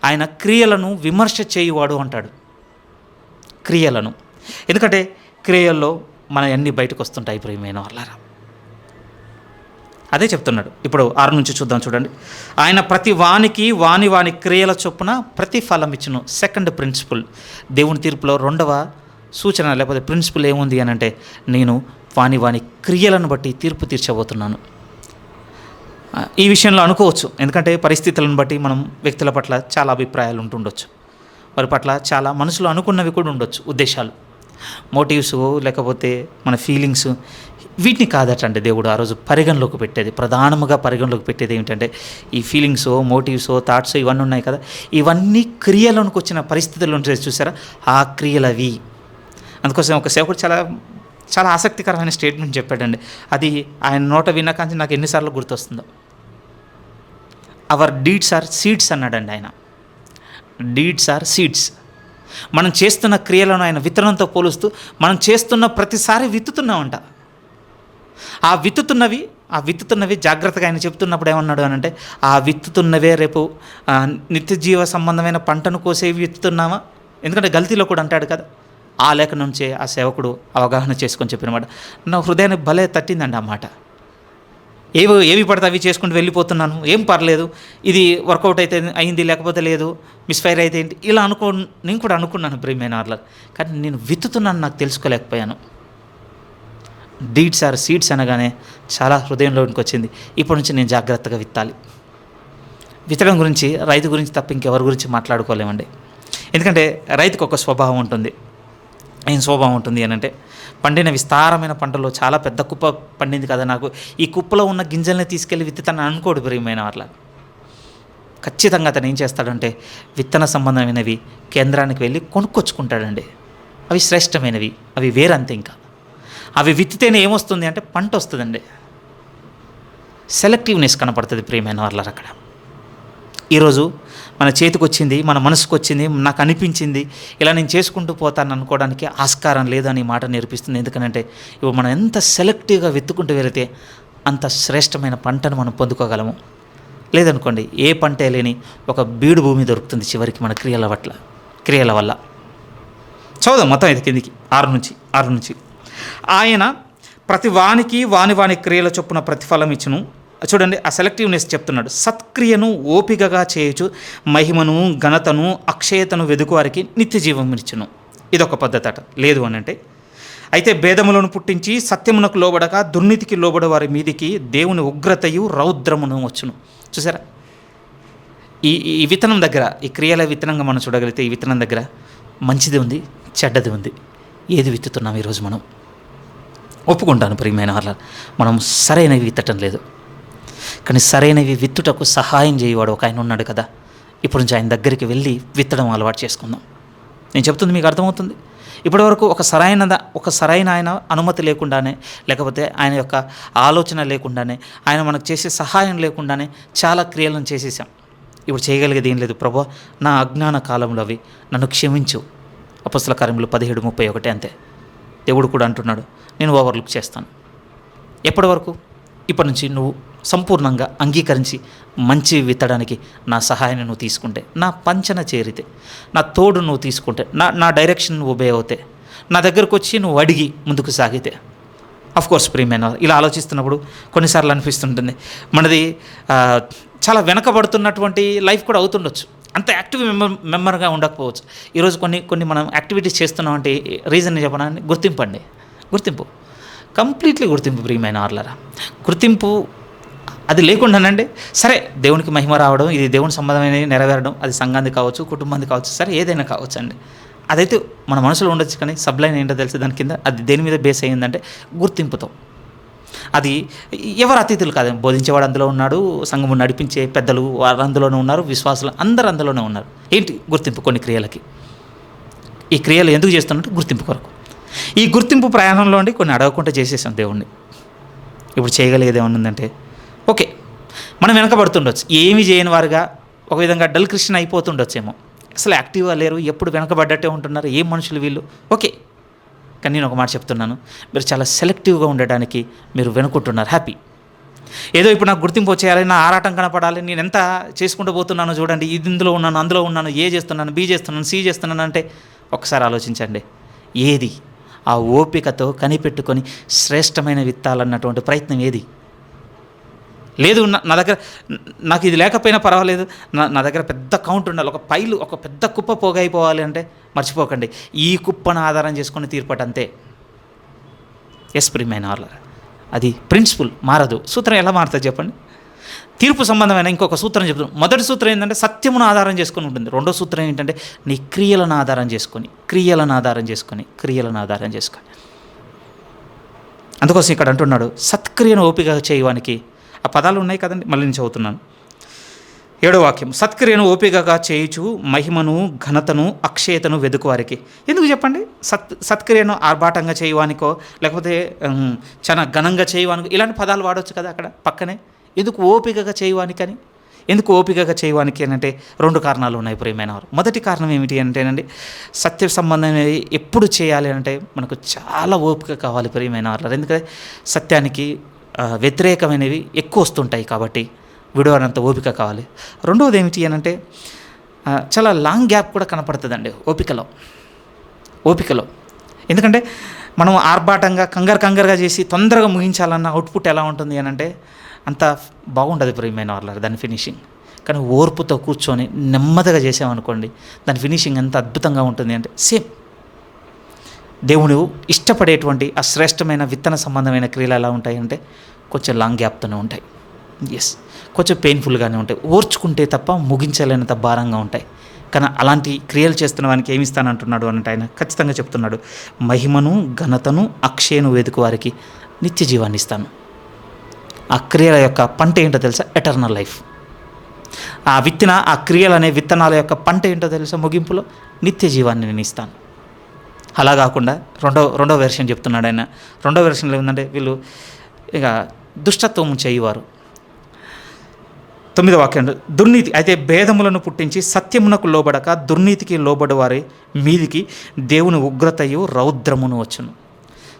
ఆయన క్రియలను విమర్శ చేయువాడు అంటాడు. క్రియలను, ఎందుకంటే క్రియల్లో మన అన్నీ బయటకు వస్తుంటాయి ప్రియమైన వాళ్ళారా. అదే చెప్తున్నాడు. ఇప్పుడు 6 నుంచి చూద్దాం చూడండి. ఆయన ప్రతి వానికి వాని క్రియల చొప్పున ప్రతి ఫలం ఇచ్చును. సెకండ్ ప్రిన్సిపల్, దేవుని తీర్పులో 2వ సూచన లేకపోతే ప్రిన్సిపల్ ఏముంది అని అంటే, నేను వాని క్రియలను బట్టి తీర్పు తీర్చబోతున్నాను. ఈ విషయంలో అనుకోవచ్చు, ఎందుకంటే పరిస్థితులను బట్టి మనం వ్యక్తుల పట్ల చాలా అభిప్రాయాలు ఉంటుండొచ్చు, వారి పట్ల చాలా మనసులో అనుకున్నవి కూడా ఉండొచ్చు, ఉద్దేశాలు, మోటివ్స్, లేకపోతే మన ఫీలింగ్స్. వీటిని కాదటండి దేవుడు ఆ రోజు పరిగణలోకి పెట్టేది. ప్రధానముగా పరిగణలోకి పెట్టేది ఏమిటంటే, ఈ ఫీలింగ్స్, మోటివ్స్, థాట్స్ ఇవన్నీ ఉన్నాయి కదా, ఇవన్నీ క్రియలోనికి వచ్చిన పరిస్థితులు ఉంటాయి చూసారా, ఆ క్రియలవి. అందుకోసం ఒక సేవకుడు చాలా ఆసక్తికరమైన స్టేట్మెంట్ చెప్పాడండి. అది ఆయన నోట విన్నాక నాకు ఎన్నిసార్లు గుర్తొస్తుందో. అవర్ డీడ్స్ ఆర్ సీడ్స్ అన్నాడండి ఆయన. Deeds are seeds. మనం చేస్తున్న క్రియలను ఆయన విత్తనంతో పోలుస్తూ, మనం చేస్తున్న ప్రతిసారి విత్తుతున్నామంట. ఆ విత్తుతున్నవి జాగ్రత్తగా ఆయన చెప్తున్నప్పుడు ఏమన్నాడు అని అంటే, ఆ విత్తుతున్నవే రేపు నిత్య జీవ సంబంధమైన పంటను కోసేవి విత్తుతున్నామా? ఎందుకంటే గల్తీలో కూడా అంటాడు కదా. ఆ లేఖ నుంచే ఆ సేవకుడు అవగాహన చేసుకొని చెప్పినమాట నా హృదయాన్ని భలే తట్టిందండి ఆ మాట. ఏవి పడితే అవి చేసుకుంటూ వెళ్ళిపోతున్నాను, ఏం పర్లేదు, ఇది వర్కౌట్ అయితే అయింది, లేకపోతే లేదు, మిస్ఫైర్ అయితే ఏంటి, ఇలా నేను కూడా అనుకున్నాను ప్రియమైన వాళ్ళ. కానీ నేను విత్తుతున్నాను, నాకు తెలుసుకోలేకపోయాను. డీడ్స్ ఆర్ సీడ్స్ అనగానే చాలా హృదయంలోనికి వచ్చింది. ఇప్పటి నుంచి నేను జాగ్రత్తగా విత్తాలి. విత్తడం గురించి, రైతు గురించి తప్ప ఇంకెవరి గురించి మాట్లాడుకోలేమండి. ఎందుకంటే రైతుకు ఒక స్వభావం ఉంటుంది. ఏం స్వభావం ఉంటుంది అని అంటే, పండిన విస్తారమైన పంటలో చాలా పెద్ద కుప్ప పండింది కదా, నాకు ఈ కుప్పలో ఉన్న గింజల్ని తీసుకెళ్ళి విత్తుతాను అనుకోడు ప్రియమైన వాళ్ళ. ఖచ్చితంగా అతను ఏం చేస్తాడంటే, విత్తన సంబంధమైనవి కేంద్రానికి వెళ్ళి కొనుక్కొచ్చుకుంటాడండి. అవి శ్రేష్టమైనవి, అవి వేరంతే. ఇంకా అవి విత్తితేనే ఏమొస్తుంది అంటే పంట వస్తుందండి. సెలెక్టివ్నెస్ కనపడుతుంది ప్రియమైన వాళ్ళ అక్కడ. ఈరోజు మన చేతికి వచ్చింది, మన మనసుకు వచ్చింది, నాకు అనిపించింది, ఇలా నేను చేసుకుంటూ పోతాను అనుకోవడానికి ఆస్కారం లేదని మాట నేర్పిస్తుంది. ఎందుకంటే ఇప్పుడు మనం ఎంత సెలెక్టివ్గా వెతుక్కుంటూ వెళితే అంత శ్రేష్టమైన పంటను మనం పొందుకోగలము. లేదనుకోండి, ఏ పంటే లేని ఒక బీడు భూమి దొరుకుతుంది చివరికి మన క్రియల వల్ల. చదువుదాం మొత్తం ఇది కిందికి 6 నుంచి. ఆయన ప్రతి వానికి వాని క్రియల చొప్పున ప్రతిఫలం ఇచ్చును. చూడండి, ఆ సెలెక్టివ్నెస్ చెప్తున్నాడు. సత్క్రియను ఓపికగా చేయొచ్చు, మహిమను, ఘనతను, అక్షయతను వెదుకువారికి నిత్య జీవం ఇచ్చును. ఇదొక పద్ధతి అట. లేదు అని అంటే, అయితే భేదములను పుట్టించి సత్యమునకు లోబడక దుర్నీతికి లోబడే వారి మీదికి దేవుని ఉగ్రతయు రౌద్రమును వచ్చును. చూసారా? ఈ ఈ విత్తనం దగ్గర, ఈ క్రియల విత్తనంగా మనం చూడగలిగితే ఈ విత్తనం దగ్గర మంచిది ఉంది, చెడ్డది ఉంది. ఏది విత్తుతున్నాం ఈరోజు మనం? ఒప్పుకుంటాను ప్రియమైన వాళ్ళ, మనం సరైనవి విత్తటం లేదు. కానీ సరైనవి విత్తుటకు సహాయం చేయవాడు ఒక ఆయన ఉన్నాడు కదా. ఇప్పుడు నుంచి ఆయన దగ్గరికి వెళ్ళి విత్తడం అలవాటు చేసుకుందాం. నేను చెప్తుంది మీకు అర్థమవుతుంది? ఇప్పటివరకు ఒక సరైన ఆయన అనుమతి లేకుండానే, లేకపోతే ఆయన యొక్క ఆలోచన లేకుండానే, ఆయన మనకు చేసే సహాయం లేకుండానే చాలా క్రియలను చేసేసాం. ఇప్పుడు చేయగలిగేది ఏం లేదు. ప్రభువా, నా అజ్ఞాన కాలంలో అవి నన్ను క్షమించు. అపొస్తల కార్యములు 17:31 అంతే. దేవుడు కూడా అంటున్నాడు, నేను ఓవర్లుక్ చేస్తాను. ఎప్పటి వరకు? ఇప్పటి నుంచి నువ్వు సంపూర్ణంగా అంగీకరించి మంచి విత్తడానికి నా సహాయాన్ని నువ్వు తీసుకుంటే, నా పంచన చేరితే, నా తోడు నువ్వు తీసుకుంటే, నా డైరెక్షన్ నువ్వు ఒబే అవుతే, నా దగ్గరకు వచ్చి నువ్వు అడిగి ముందుకు సాగితే. కోర్స్ ప్రియమైన ఇలా ఆలోచిస్తున్నప్పుడు కొన్నిసార్లు అనిపిస్తుంటుంది మనది చాలా వెనకబడుతున్నటువంటి లైఫ్ కూడా అవుతుండొచ్చు. అంత యాక్టివ్ మెంబర్గా ఉండకపోవచ్చు. ఈరోజు కొన్ని మనం యాక్టివిటీస్ చేస్తున్నామంటే రీజన్ చెప్పడానికి గుర్తింపు కంప్లీట్లీ గుర్తింపు. ప్రియమైన ఆర్లరా, గుర్తింపు అది లేకుండానండి సరే దేవునికి మహిమ రావడం, ఇది దేవుని సంబంధమైన నెరవేరడం, అది సంఘానికి కావచ్చు, కుటుంబానికి కావచ్చు, సరే ఏదైనా కావచ్చు అండి. అదైతే మన మనసులో ఉండొచ్చు. కానీ సబ్లైన్ ఏంటో తెలిసి దాని కింద అది దేని మీద బేస్ అయ్యిందంటే గుర్తింపుతో. అది ఎవరు అతిథులు కాదు, బోధించేవాడు అందులో ఉన్నాడు, సంఘము నడిపించే పెద్దలు వారు అందులోనే ఉన్నారు, విశ్వాసులు అందరూ అందులోనే ఉన్నారు. ఏంటి? గుర్తింపు. కొన్ని క్రియలకి ఈ క్రియలు ఎందుకు చేస్తున్నట్టు గుర్తింపు కొరకు. ఈ గుర్తింపు ప్రయాణంలో ఉండి కొన్ని అడగకుండా చేసేసాం దేవుణ్ణి. ఇప్పుడు చేయగలిగేది ఏమన్నుందంటే, ఓకే మనం వెనకబడుతుండొచ్చు, ఏమీ చేయని వారుగా ఒక విధంగా డల్ క్రిస్టియన్ అయిపోతుండొచ్చేమో, అసలు యాక్టివ్గా లేరు, ఎప్పుడు వెనకబడ్డట్టే ఉంటున్నారు, ఏం మనుషులు వీళ్ళు. ఓకే, కానీ నేను ఒక మాట చెప్తున్నాను, మీరు చాలా సెలెక్టివ్గా ఉండడానికి మీరు వెనుకుంటున్నారు. హ్యాపీ. ఏదో ఇప్పుడు నాకు గుర్తింపు వచ్చేయాలి, నా ఆరాటం కనపడాలి, నేను ఎంత చేసుకుంటూ పోతున్నానో చూడండి, ఇది ఇందులో ఉన్నాను, అందులో ఉన్నాను, ఏ చేస్తున్నాను, బి చేస్తున్నాను, సి చేస్తున్నాను అంటే ఒకసారి ఆలోచించండి. ఏది ఆ ఓపికతో కనిపెట్టుకొని శ్రేష్టమైన విత్తాలన్నటువంటి ప్రయత్నం ఏది లేదు? నా దగ్గర నాకు ఇది లేకపోయినా పర్వాలేదు, నా దగ్గర పెద్ద కౌంట్ ఉండాలి, ఒక పెద్ద కుప్ప పోగైపోవాలి అంటే మర్చిపోకండి, ఈ కుప్పను ఆధారం చేసుకొని తీర్పట అంతే. ఎస్ ప్రియమైన వాళ్ళారా, అది ప్రిన్సిపల్ మారదు. సూత్రం ఎలా మారుతుంది చెప్పండి? తీర్పు సంబంధమైన ఇంకొక సూత్రం చెప్తాను. మొదటి సూత్రం ఏంటంటే సత్యమును ఆధారం చేసుకొని ఉంటుంది. రెండో సూత్రం ఏంటంటే నీ క్రియలను ఆధారం చేసుకొని. అందుకోసం ఇక్కడ అంటున్నాడు, సత్క్రియను ఓపిక చేయవానికి. ఆ పదాలు ఉన్నాయి కదండి, మళ్ళీ నేను చదువుతున్నాను. 7వ వాక్యం, సత్క్రియను ఓపికగా చేయుచు మహిమను ఘనతను అక్షయతను వెదుకువారికి. ఎందుకు చెప్పండి? సత్క్రియను ఆర్భాటంగా చేయవానికో, లేకపోతే చాలా ఘనంగా చేయవానికో ఇలాంటి పదాలు వాడవచ్చు కదా అక్కడ పక్కనే. ఎందుకు ఓపికగా చేయవానికని? ఎందుకు ఓపికగా చేయవానికి అంటే 2 కారణాలు ఉన్నాయి ప్రియమైన వారు. మొదటి కారణం ఏమిటి అంటేనండి, సత్య సంబంధమైనవి ఎప్పుడు చేయాలి అంటే మనకు చాలా ఓపిక కావాలి ప్రియమైన వారు. ఎందుకంటే సత్యానికి వ్యతిరేకమైనవి ఎక్కువ వస్తుంటాయి కాబట్టి విడవనంత ఓపిక కావాలి. రెండవది ఏమిటి అనంటే చాలా లాంగ్ గ్యాప్ కూడా కనపడుతుందండి ఓపికలో. ఎందుకంటే మనం ఆర్భాటంగా కంగారుగా చేసి తొందరగా ముగించాలన్న అవుట్పుట్ ఎలా ఉంటుంది అనంటే అంత బాగుంటుంది ప్రియమైన వాళ్ళ దాని ఫినిషింగ్. కానీ ఓర్పుతో కూర్చొని నెమ్మదిగా చేసామనుకోండి, దాని ఫినిషింగ్ ఎంత అద్భుతంగా ఉంటుంది అంటే సేమ్. దేవుడు ఇష్టపడేటువంటి ఆ శ్రేష్టమైన విత్తన సంబంధమైన క్రియలు ఎలా ఉంటాయంటే కొంచెం లాంగ్ గ్యాప్తోనే ఉంటాయి. ఎస్, కొంచెం పెయిన్ఫుల్గానే ఉంటాయి, ఓర్చుకుంటే తప్ప ముగించలేనంత భారంగా ఉంటాయి. కానీ అలాంటి క్రియలు చేస్తున్న వానికి ఏమి ఇస్తానంటున్నాడు అంటే ఆయన ఖచ్చితంగా చెప్తున్నాడు, మహిమను ఘనతను అక్షయను వెతుకు వారికి నిత్య జీవాన్ని ఇస్తాను. ఆ క్రియల యొక్క పంట ఏంటో తెలుసా? Eternal life. ఆ క్రియలు అనే విత్తనాల యొక్క పంట ఏంటో తెలుసా? ముగింపులో నిత్య జీవాన్ని నేను ఇస్తాను. అలా కాకుండా రెండో వెర్షన్ చెప్తున్నాడు ఆయన. రెండో వెర్షన్లో ఏంటంటే వీళ్ళు ఇక దుష్టత్వం చేయవారు. 9వ వాక్యం, దుర్నీతి అయితే భేదములను పుట్టించి సత్యమునకు లోబడక దుర్నీతికి లోబడి మీదికి దేవుని ఉగ్రతయు రౌద్రమును వచ్చును.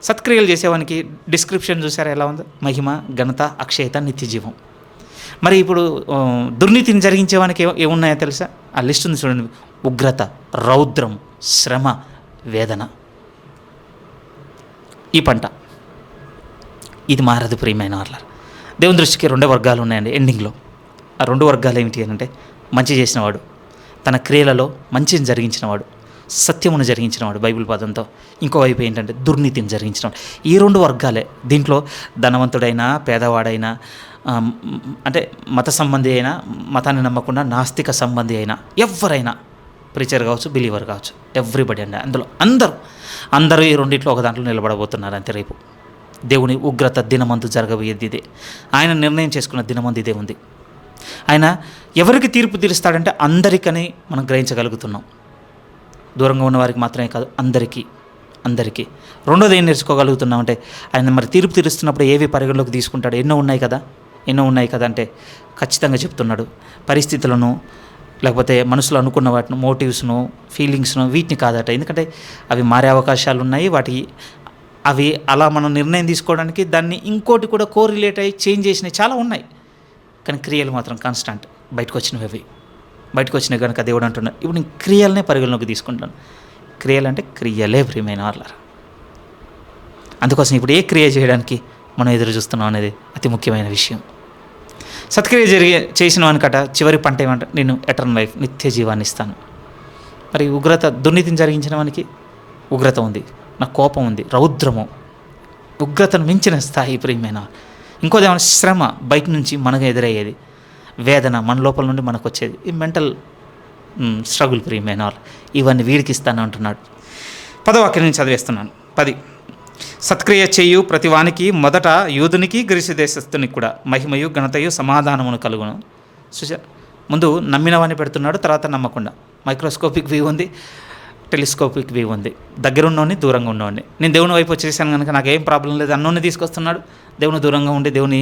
సత్క్రియలు చేసేవానికి డిస్క్రిప్షన్ చూసారా ఎలా ఉందో? మహిమ, ఘనత, అక్షయత, నిత్యజీవం. మరి ఇప్పుడు దుర్నీతిని జరిగించేవానికి ఏమున్నాయో తెలుసా? ఆ లిస్ట్ ఉంది చూడండి. ఉగ్రత, రౌద్రం, శ్రమ, వేదన. ఈ పంట ఇది మారదు ప్రియమైన వాళ్ళ. దేవుని దృష్టికి 2 వర్గాలు ఉన్నాయండి ఎండింగ్లో. ఆ 2 వర్గాలు ఏమిటి అంటే మంచి చేసినవాడు, తన క్రియలలో మంచిని జరిగించినవాడు, సత్యమును జరిగించినవాడు బైబిల్ పదంతో. ఇంకో వైపు ఏంటంటే దుర్నీతిని జరిగించినవాడు. ఈ 2 వర్గాలే. దీంట్లో ధనవంతుడైనా పేదవాడైనా అంటే మత సంబంధి అయినా, మతాన్ని నమ్మకుండా నాస్తిక సంబంధి అయినా, ఎవరైనా ప్రీచర్ కావచ్చు, బిలీవర్ కావచ్చు, ఎవ్రీబడి అండి, అందులో అందరూ ఈ రెండిట్లో ఒక దాంట్లో నిలబడబోతున్నారు అంతే. రేపు దేవుని ఉగ్రత దినమందు జరగబోయేది ఇదే. ఆయన నిర్ణయం చేసుకున్న దినమందు ఇదే ఉంది. ఆయన ఎవరికి తీర్పు తీరుస్తాడంటే అందరికని మనం గ్రహించగలుగుతున్నాం. దూరంగా ఉన్న వారికి మాత్రమే కాదు, అందరికీ. రెండోది ఏం నేర్చుకోగలుగుతున్నామంటే, ఆయన మరి తీర్పు తీరుస్తున్నప్పుడు ఏవి పరిగణలోకి తీసుకుంటాడు? ఎన్నో ఉన్నాయి కదా అంటే ఖచ్చితంగా చెప్తున్నాడు. పరిస్థితులను, లేకపోతే మనసులో అనుకున్న వాటిని, మోటివ్స్ను, ఫీలింగ్స్ను, వీటిని కాదట. ఎందుకంటే అవి మారే అవకాశాలు ఉన్నాయి. అవి అలా మనం నిర్ణయం తీసుకోవడానికి దాన్ని ఇంకోటి కూడా కోరిలేట్ అయ్యి చేంజ్ చేసినవి చాలా ఉన్నాయి. కానీ క్రియలు మాత్రం కాన్స్టాంట్ బయటకు వచ్చినవి కనుక దేవుడు అంటున్నాడు, ఇప్పుడు నేను క్రియలనే పరిగణలోకి తీసుకుంటాను. క్రియలు అంటే క్రియలే ప్రియమైన వాళ్ళారా. అందుకోసం ఇప్పుడు ఏ క్రియ చేయడానికి మనం ఎదురు చూస్తున్నాం అనేది అతి ముఖ్యమైన విషయం. సత్క్రియ చేసిన వానికట చివరి పంట ఏమంట, నేను ఎటర్నల్ లైఫ్, నిత్య జీవాన్ని ఇస్తాను. మరి దుర్నీతిని జరిగించిన వానికి ఉగ్రత ఉంది, నాకు కోపం ఉంది, రౌద్రము, ఉగ్రతను మించిన స్థాయి ప్రియమైన. ఇంకోదేమైనా శ్రమ బయట నుంచి మనకు ఎదురయ్యేది, వేదన మన లోపల నుండి మనకు వచ్చేది, ఈ మెంటల్ స్ట్రగుల్ ప్రియమైన వాళ్ళు, ఇవన్నీ వీడికి ఇస్తాను అంటున్నాడు. 10వ వాక్యం నుంచి చదివేస్తున్నాను. 10 సత్క్రియ చేయు ప్రతివానికి మొదట యూదునికి గ్రీసు దేశస్థునికి కూడా మహిమయు ఘనతయు సమాధానమును కలుగును. ముందు నమ్మిన వాడిని పెడుతున్నాడు, తర్వాత నమ్మకుండా. మైక్రోస్కోపిక్ వ్యూ ఉంది, టెలిస్కోపిక్ వ్యూ ఉంది. దగ్గర ఉన్నవాడిని, దూరంగా ఉన్నవాడిని. నేను దేవుని వైపు వచ్చేసాను కనుక నాకేం ప్రాబ్లం లేదు అన్నోని తీసుకొస్తున్నాడు. దేవుని దూరంగా ఉండి దేవుని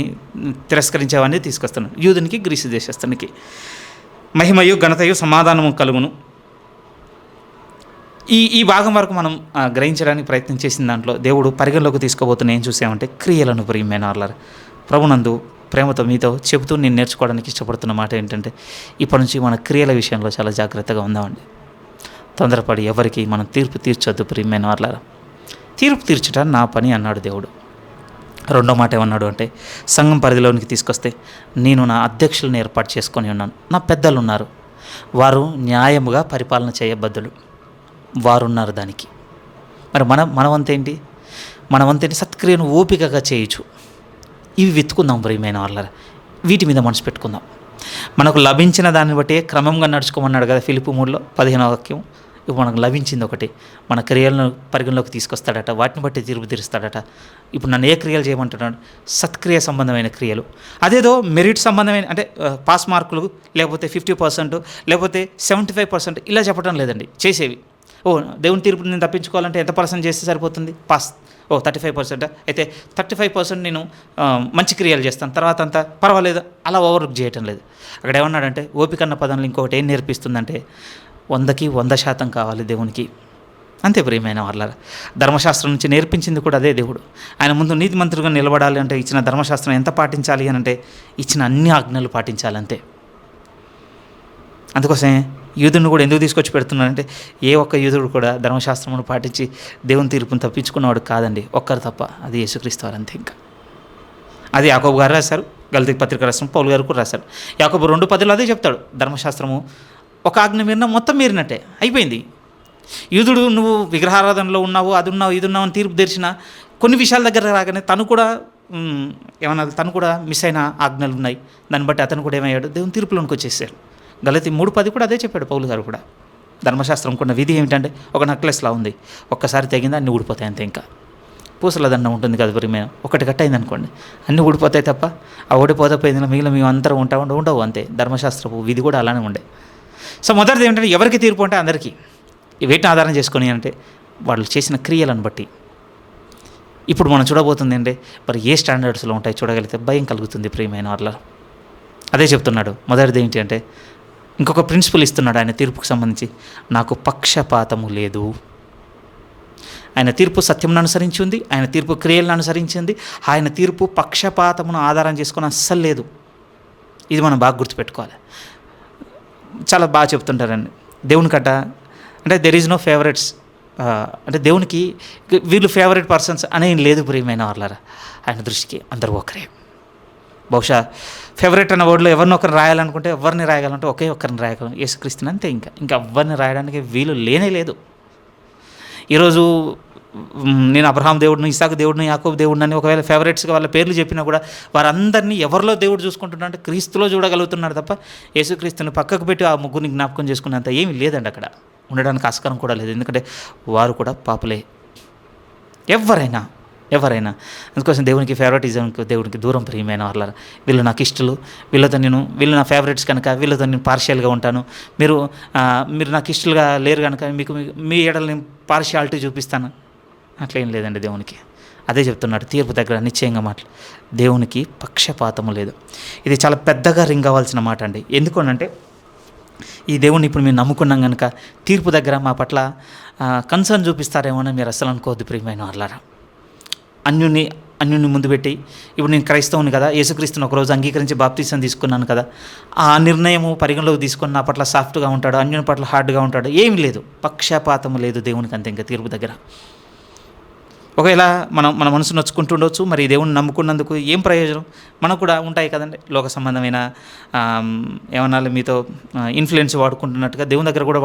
తిరస్కరించేవాడిని తీసుకొస్తున్నాడు. యూదునికి గ్రీసు దేశస్థునికి మహిమయు ఘనతయు సమాధానము కలుగును. ఈ భాగం వరకు మనం గ్రహించడానికి ప్రయత్నం చేసిన దాంట్లో దేవుడు పరిగణలోకి తీసుకోబోతున్న ఏం చూసామంటే క్రియలను ప్రియమైన వాళ్ళారు. ప్రభునందు ప్రేమతో మీతో చెబుతూ నేను నేర్చుకోవడానికి ఇష్టపడుతున్న మాట ఏంటంటే, ఇప్పటి నుంచి మన క్రియల విషయంలో చాలా జాగ్రత్తగా ఉందామండి. తొందరపడి ఎవరికి మనం తీర్పు తీర్చొద్దు ప్రియమైన వాళ్ళారా. తీర్పు తీర్చుట నా పని అన్నాడు దేవుడు. రెండో మాట ఏమన్నాడు అంటే, సంఘం పరిధిలోనికి తీసుకొస్తే నేను నా అధ్యక్షులను ఏర్పాటు చేసుకొని ఉన్నాను, నా పెద్దలు ఉన్నారు, వారు న్యాయముగా పరిపాలన చేయబద్దులు, వారున్నారు దానికి. మరి మనవంతేంటి సత్క్రియను ఓపికగా చేయొచ్చు. ఇవి వెతుకుందాం ప్రియమైన వాళ్ళ, వీటి మీద మనసు పెట్టుకుందాం. మనకు లభించిన దాన్ని బట్టి క్రమంగా నడుచుకోమన్నాడు కదా ఫిలిప్పీ 3లో 15వ వాక్యం. ఇప్పుడు మనకు లభించింది ఒకటి, మన క్రియలను పరిగణలోకి తీసుకొస్తాడట, వాటిని బట్టి తీర్పు తీరుస్తాడట. ఇప్పుడు నన్ను ఏ క్రియలు చేయమంటున్నాడు? సత్క్రియ సంబంధమైన క్రియలు. అదేదో మెరిట్ సంబంధమైన అంటే పాస్ మార్కులు, లేకపోతే 50%, లేకపోతే 75% ఇలా చెప్పడం లేదండి. చేసేవి, దేవుని తీర్పు నేను తప్పించుకోవాలంటే ఎంత % చేస్తే సరిపోతుంది? పాస్. 35% అయితే 35% నేను మంచి క్రియలు చేస్తాను, తర్వాత అంతా పర్వాలేదు, అలా ఓవర్లుక్ చేయటం లేదు. అక్కడ ఏమన్నాడంటే, ఓపిక అన్న పదంలో ఇంకొకటి ఏం నేర్పిస్తుందంటే 100కి 100% కావాలి దేవునికి. అంతే ప్రియమైన వాళ్ళ, ధర్మశాస్త్రం నుంచి నేర్పించింది కూడా అదే దేవుడు. ఆయన ముందు నీతిమంతులుగా నిలబడాలి అంటే ఇచ్చిన ధర్మశాస్త్రం ఎంత పాటించాలి అని అంటే ఇచ్చిన అన్ని ఆజ్ఞలు పాటించాలి అంతే. అందుకోసమే యూదుని కూడా ఎందుకు తీసుకొచ్చి పెడుతున్నాడంటే, ఏ ఒక్క యూదుడు కూడా ధర్మశాస్త్రమును పాటించి దేవుని తీర్పును తప్పించుకున్నవాడు కాదండి, ఒక్కరు తప్ప, అది యేసుక్రీస్తు వారు అంతే. ఇంకా అది యాకోబు గారు రాశారు, గలతీ పత్రిక రాసిన పౌలు గారు కూడా రాశారు. యాకోబు 2:10 అదే చెప్తాడు, ధర్మశాస్త్రము ఒక ఆజ్ఞ మీరినా మొత్తం మీరినట్టే అయిపోయింది. యూదుడు నువ్వు విగ్రహారాధనలో ఉన్నావు, అది ఉన్నావు, ఇది ఉన్నావు అని తీర్పు తెరిచిన కొన్ని విషయాల దగ్గర రాగానే తను కూడా మిస్ అయిన ఆజ్ఞలు ఉన్నాయి. దాన్ని బట్టి అతను కూడా ఏమయ్యాడు? దేవుని తీర్పులోనికి వచ్చేసాడు. గలతీ 3:10 కూడా అదే చెప్పాడు పౌలు గారు కూడా. ధర్మశాస్త్రం కొన్న విధి ఏమిటంటే, ఒక నెక్లెస్లా ఉంది, ఒక్కసారి తెగిందా అన్నీ ఊడిపోతాయి అంతే. ఇంకా పూసల దండం ఉంటుంది కదా ప్రియమైన, ఒకటి కట్ అయింది అనుకోండి అన్నీ ఊడిపోతాయి తప్ప ఆ ఓడిపోతే పోయింది మిగిలిన మేము అందరం ఉండవు అంతే. ధర్మశాస్త్రపు విధి కూడా అలానే ఉండే. సో మొదటిది ఏమిటంటే, ఎవరికి తీర్పు అంటే అందరికీ. వీటిని ఆధారం చేసుకొని అంటే వాళ్ళు చేసిన క్రియలను బట్టి. ఇప్పుడు మనం చూడబోతుంది అంటే మరి ఏ స్టాండర్డ్స్లో ఉంటాయి చూడగలిగితే భయం కలుగుతుంది ప్రియమైన వాళ్ళ. అదే చెప్తున్నాడు. మొదటిది ఏంటి అంటే, ఇంకొక ప్రిన్సిపల్ ఇస్తున్నాడు ఆయన తీర్పుకు సంబంధించి, నాకు పక్షపాతము లేదు. ఆయన తీర్పు సత్యమును అనుసరించి ఉంది, ఆయన తీర్పు క్రియలను అనుసరించింది, ఆయన తీర్పు పక్షపాతమును ఆధారం చేసుకొని అస్సలు లేదు. ఇది మనం బాగా గుర్తుపెట్టుకోవాలి. చాలా బాగా చెప్తుంటారండి దేవుని కట్ట అంటే దెర్ ఈజ్ నో ఫేవరెట్స్, అంటే దేవునికి వీళ్ళు ఫేవరెట్ పర్సన్స్ అనేం లేదు ప్రియమైన వాళ్ళారా. ఆయన దృష్టికి అందరూ ఒకరే. బహుశా ఫేవరెట్ అన్న వర్డ్లో ఎవరిని ఒకరిని రాయాలనుకుంటే ఎవరిని రాయగలంటే ఒకే ఒక్కరిని రాయగలం, యేసుక్రీస్తుని అంతే. ఇంకా ఎవరిని రాయడానికి వీలు లేనే లేదు. ఈరోజు నేను అబ్రహాం దేవుడిని, ఇసాకు దేవుడిని, యాకోబు దేవుడిని అని ఒకవేళ ఫేవరెట్స్గా వాళ్ళ పేర్లు చెప్పినా కూడా వారందరినీ ఎవరిలో దేవుడు చూసుకుంటున్నా అంటే క్రీస్తులో చూడగలుగుతున్నాడు తప్ప యేసుక్రీస్తుని పక్కకు పెట్టి ఆ ముగ్గురిని జ్ఞాపకం చేసుకునేంత ఏమీ లేదండి అక్కడ. ఉండడానికి ఆస్కారం కూడా లేదు. ఎందుకంటే వారు కూడా పాపులే, ఎవరైనా. అందుకోసం దేవునికి ఫేవరెటిజం, దేవునికి దూరం ప్రియమైన వాళ్ళ. వీళ్ళు నాకు ఇష్టలు, వీళ్ళు నా ఫేవరెట్స్ కనుక వీళ్ళతో నేను పార్షియల్గా ఉంటాను. మీరు నాకు ఇష్టలుగా లేరు కనుక మీ ఎడల నేను పార్షియాలిటీ చూపిస్తాను. అట్లేం లేదండి దేవునికి. అదే చెప్తున్నాడు తీర్పు దగ్గర నిశ్చయంగా మాటలు. దేవునికి పక్షపాతము లేదు. ఇది చాలా పెద్దగా రింగ్ అవ్వాల్సిన మాట అండి. ఎందుకనంటే ఈ దేవుణ్ణి ఇప్పుడు మేము నమ్ముకున్నాం కనుక తీర్పు దగ్గర మా పట్ల కన్సర్న్ చూపిస్తారేమో అని మీరు అస్సలు అనుకోవద్దు ప్రియమైన వాళ్ళారా. అన్యుని ముందు పెట్టి ఇప్పుడు నేను క్రైస్తవుని కదా, యేసుక్రీస్తుని ఒకరోజు అంగీకరించి బాప్తీసం తీసుకున్నాను కదా, ఆ నిర్ణయము పరిగణలోకి తీసుకొని నా పట్ల సాఫ్ట్గా ఉంటాడు, అన్యుని పట్ల హార్డ్గా ఉంటాడు, ఏమి లేదు. పక్షపాతము లేదు దేవునికి అంతే. ఇంకా తీర్పు దగ్గర ఒకవేళ మన మనసు నొచ్చుకుంటుండొచ్చు. మరి దేవుణ్ణి నమ్ముకున్నందుకు ఏం ప్రయోజనం? మనకు కూడా ఉంటాయి కదండి లోక సంబంధమైన ఏమన్నా మీతో ఇన్ఫ్లుయెన్స్ వాడుకుంటున్నట్టుగా దేవుని దగ్గర కూడా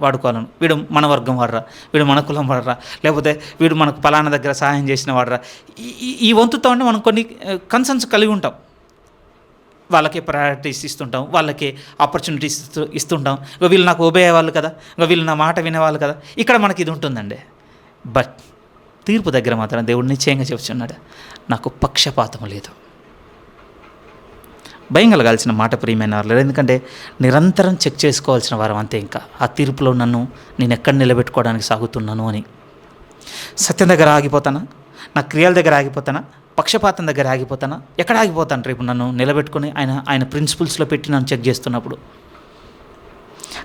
వాడుకోవాలను. వీడు మన వర్గం వాడరా, వీడు మన కులం వాడరా, లేకపోతే వీడు మనకు పలానా దగ్గర సహాయం చేసిన వాడరా. ఈ వంతుతో అంటే మనం కొన్ని కన్సర్న్స్ కలిగి ఉంటాం. వాళ్ళకి ప్రయారిటీస్ ఇస్తుంటాం, వాళ్ళకి ఆపర్చునిటీస్ ఇస్తుంటాం. వీళ్ళు నాకు ఒబే అయ్యేవాళ్ళు కదా, వీళ్ళు నా మాట వినేవాళ్ళు కదా. ఇక్కడ మనకి ఇది ఉంటుందండి. బట్ తీర్పు దగ్గర మాత్రం దేవుడు నిశ్చయంగా చెప్తున్నాడు, నాకు పక్షపాతం లేదు. భయం కలగాల్సిన మాట ప్రియమైన వాళ్ళు. ఎందుకంటే నిరంతరం చెక్ చేసుకోవాల్సిన వారం అంతే. ఇంకా ఆ తీర్పులో నేను ఎక్కడ నిలబెట్టుకోవడానికి సాగుతున్నాను అని. సత్యం దగ్గర ఆగిపోతానా, నా క్రియల దగ్గర ఆగిపోతానా, పక్షపాతం దగ్గర ఆగిపోతానా, ఎక్కడ ఆగిపోతాను రేపు నన్ను నిలబెట్టుకుని ఆయన ప్రిన్సిపల్స్లో పెట్టి నన్ను చెక్ చేస్తున్నప్పుడు?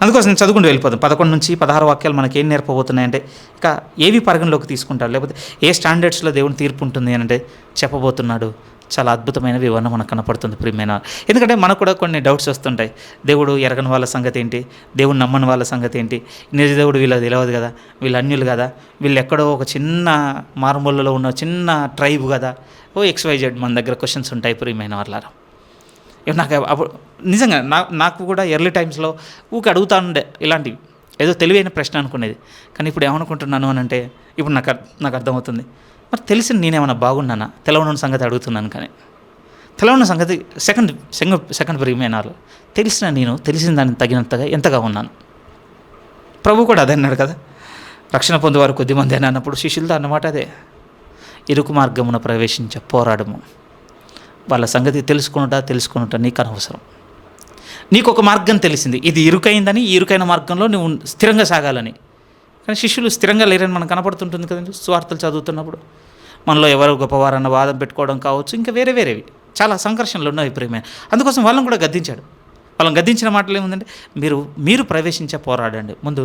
అందుకోసం నేను చదువుకుంటూ వెళ్ళిపోతాను. 11 నుంచి 16 వాక్యాలు మనకి ఏం నేర్పబోతున్నాయంటే, ఇక ఏవి పరిగణలోకి తీసుకుంటారు, లేకపోతే ఏ స్టాండర్డ్స్లో దేవుని తీర్పు ఉంటుంది అని అంటే చెప్పబోతున్నాడు. చాలా అద్భుతమైన వివరణ మనకు కనపడుతుంది ప్రియమైన. ఎందుకంటే మనకు కూడా కొన్ని డౌట్స్ వస్తుంటాయి. దేవుడు ఎరగని వాళ్ళ సంగతి ఏంటి, దేవుడు నమ్మని వాళ్ళ సంగతి ఏంటి, నిజ దేవుడు వీళ్ళది తెలియదు కదా, వీళ్ళు అన్యులు కదా, వీళ్ళు ఎక్కడో ఒక చిన్న మారుమూలలో ఉన్న చిన్న ట్రైబ్ కదా, XYZ మన దగ్గర క్వశ్చన్స్ ఉంటాయి ప్రియమైన వాళ్ళారా. నాకు అప్పుడు నిజంగా నాకు కూడా ఎర్లీ టైమ్స్లో అడుగుతానుండే ఇలాంటివి, ఏదో తెలివైన ప్రశ్న అనుకునేది. కానీ ఇప్పుడు ఏమనుకుంటున్నాను అని అంటే, ఇప్పుడు నాకు అర్థమవుతుంది. మరి తెలిసిన నేనేమన్నా బాగున్నానా? తెలవని సంగతి అడుగుతున్నాను. కానీ తెలవని సంగతి సెకండ్ ప్రియమైన తెలిసిన దాన్ని తగినంతగా ఎంతగా ఉన్నాను? ప్రభు కూడా అదే అన్నాడు కదా, రక్షణ పొందేవారు కొద్దిమంది అని అన్నప్పుడు శిష్యులతో అన్నమాట అదే, ఇరుకు మార్గమున ప్రవేశించే పోరాడము. వాళ్ళ సంగతి తెలుసుకున్నట నీకు అనవసరం. నీకు ఒక మార్గం తెలిసింది, ఇది ఇరుకైందని, ఈ ఇరుకైన మార్గంలో నువ్వు స్థిరంగా సాగాలని. కానీ శిష్యులు స్థిరంగా లేరని మనకు కనపడుతుంటుంది కదండి సువార్తలు చదువుతున్నప్పుడు. మనలో ఎవరు గొప్పవారన్న వాదం పెట్టుకోవడం కావచ్చు, ఇంకా వేరేవి చాలా సంఘర్షణలు ఉన్నాయి ప్రేమే. అందుకోసం వాళ్ళని కూడా గద్దించాడు. వాళ్ళని గద్దించిన మాటలు ఏముందంటే, మీరు ప్రవేశించే పోరాడండి, ముందు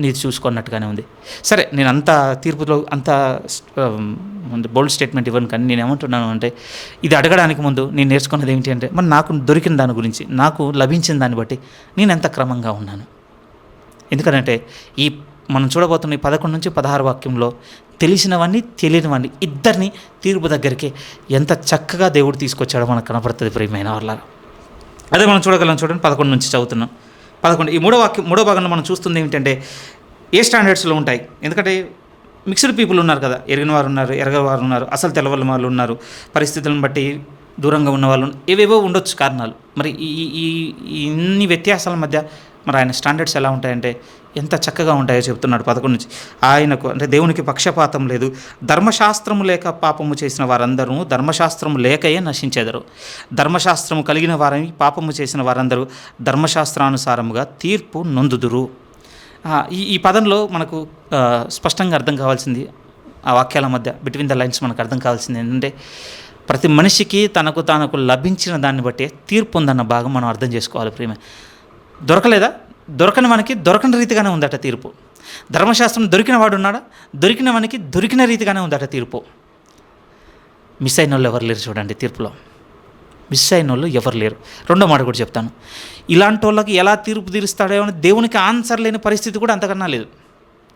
నీది చూసుకున్నట్టుగానే ఉంది. సరే, నేను అంత తీర్పులో అంత బోల్డ్ స్టేట్మెంట్ ఇవ్వను. కానీ నేను ఏమంటున్నాను అంటే, ఇది అడగడానికి ముందు నేను నేర్చుకున్నది ఏంటి అంటే, మరి నాకు దొరికిన దాని గురించి, నాకు లభించిన దాన్ని బట్టి నేను ఎంత క్రమంగా ఉన్నాను. ఎందుకంటే మనం చూడబోతున్న 11 నుంచి 16 వాక్యంలో తెలిసినవన్నీ తెలియనివన్నీ ఇద్దరిని తీర్పు దగ్గరికి ఎంత చక్కగా దేవుడు తీసుకొచ్చాడో మనకు కనపడుతుంది ప్రియమైన వాళ్ళ. అదే మనం చూడండి 11 నుంచి చదువుతున్నాం. 11 ఈ మూడో భాగంలో మనం చూస్తుంది ఏమిటంటే, ఏ స్టాండర్డ్స్లో ఉంటాయి. ఎందుకంటే మిక్స్డ్ పీపుల్ ఉన్నారు కదా, ఎరిగిన వారు ఉన్నారు, ఎరగని వారు ఉన్నారు, అసలు తెలవని వాళ్ళు ఉన్నారు, పరిస్థితులను బట్టి దూరంగా ఉన్న వాళ్ళు, ఏవేవో ఉండొచ్చు కారణాలు. మరి ఈ ఇన్ని వ్యత్యాసాల మధ్య మరి ఆయన స్టాండర్డ్స్ ఎలా ఉంటాయంటే ఎంత చక్కగా ఉంటాయో చెప్తున్నాడు 11 నుంచి. ఆయనకు అంటే దేవునికి పక్షపాతం లేదు. ధర్మశాస్త్రము లేక పాపము చేసిన వారందరూ ధర్మశాస్త్రము లేకయే నశించెదరు. ధర్మశాస్త్రము కలిగిన వారని పాపము చేసిన వారందరూ ధర్మశాస్త్రానుసారముగా తీర్పు నొందుదురు. ఈ పదంలో మనకు స్పష్టంగా అర్థం కావాల్సింది, ఆ వాక్యాల మధ్య బిట్వీన్ ద లైన్స్ మనకు అర్థం కావాల్సింది ఏంటంటే, ప్రతి మనిషికి తనకు లభించిన దాన్ని బట్టే తీర్పు ఉందన్న భాగం మనం అర్థం చేసుకోవాలి ప్రేమ. దొరకని మనకి దొరకని రీతిగానే ఉందట తీర్పు. ధర్మశాస్త్రం దొరికిన వాడు ఉన్నాడా, దొరికిన మనకి దొరికిన రీతిగానే ఉందట తీర్పు. మిస్ అయిన వాళ్ళు ఎవరు లేరు చూడండి తీర్పులో. మిస్ అయిన వాళ్ళు ఎవరు లేరు. రెండో మాట కూడా చెప్తాను, ఇలాంటి వాళ్ళకి ఎలా తీర్పు తీరుస్తాడో అని దేవునికి ఆన్సర్ లేని పరిస్థితి కూడా అంతకన్నా లేదు.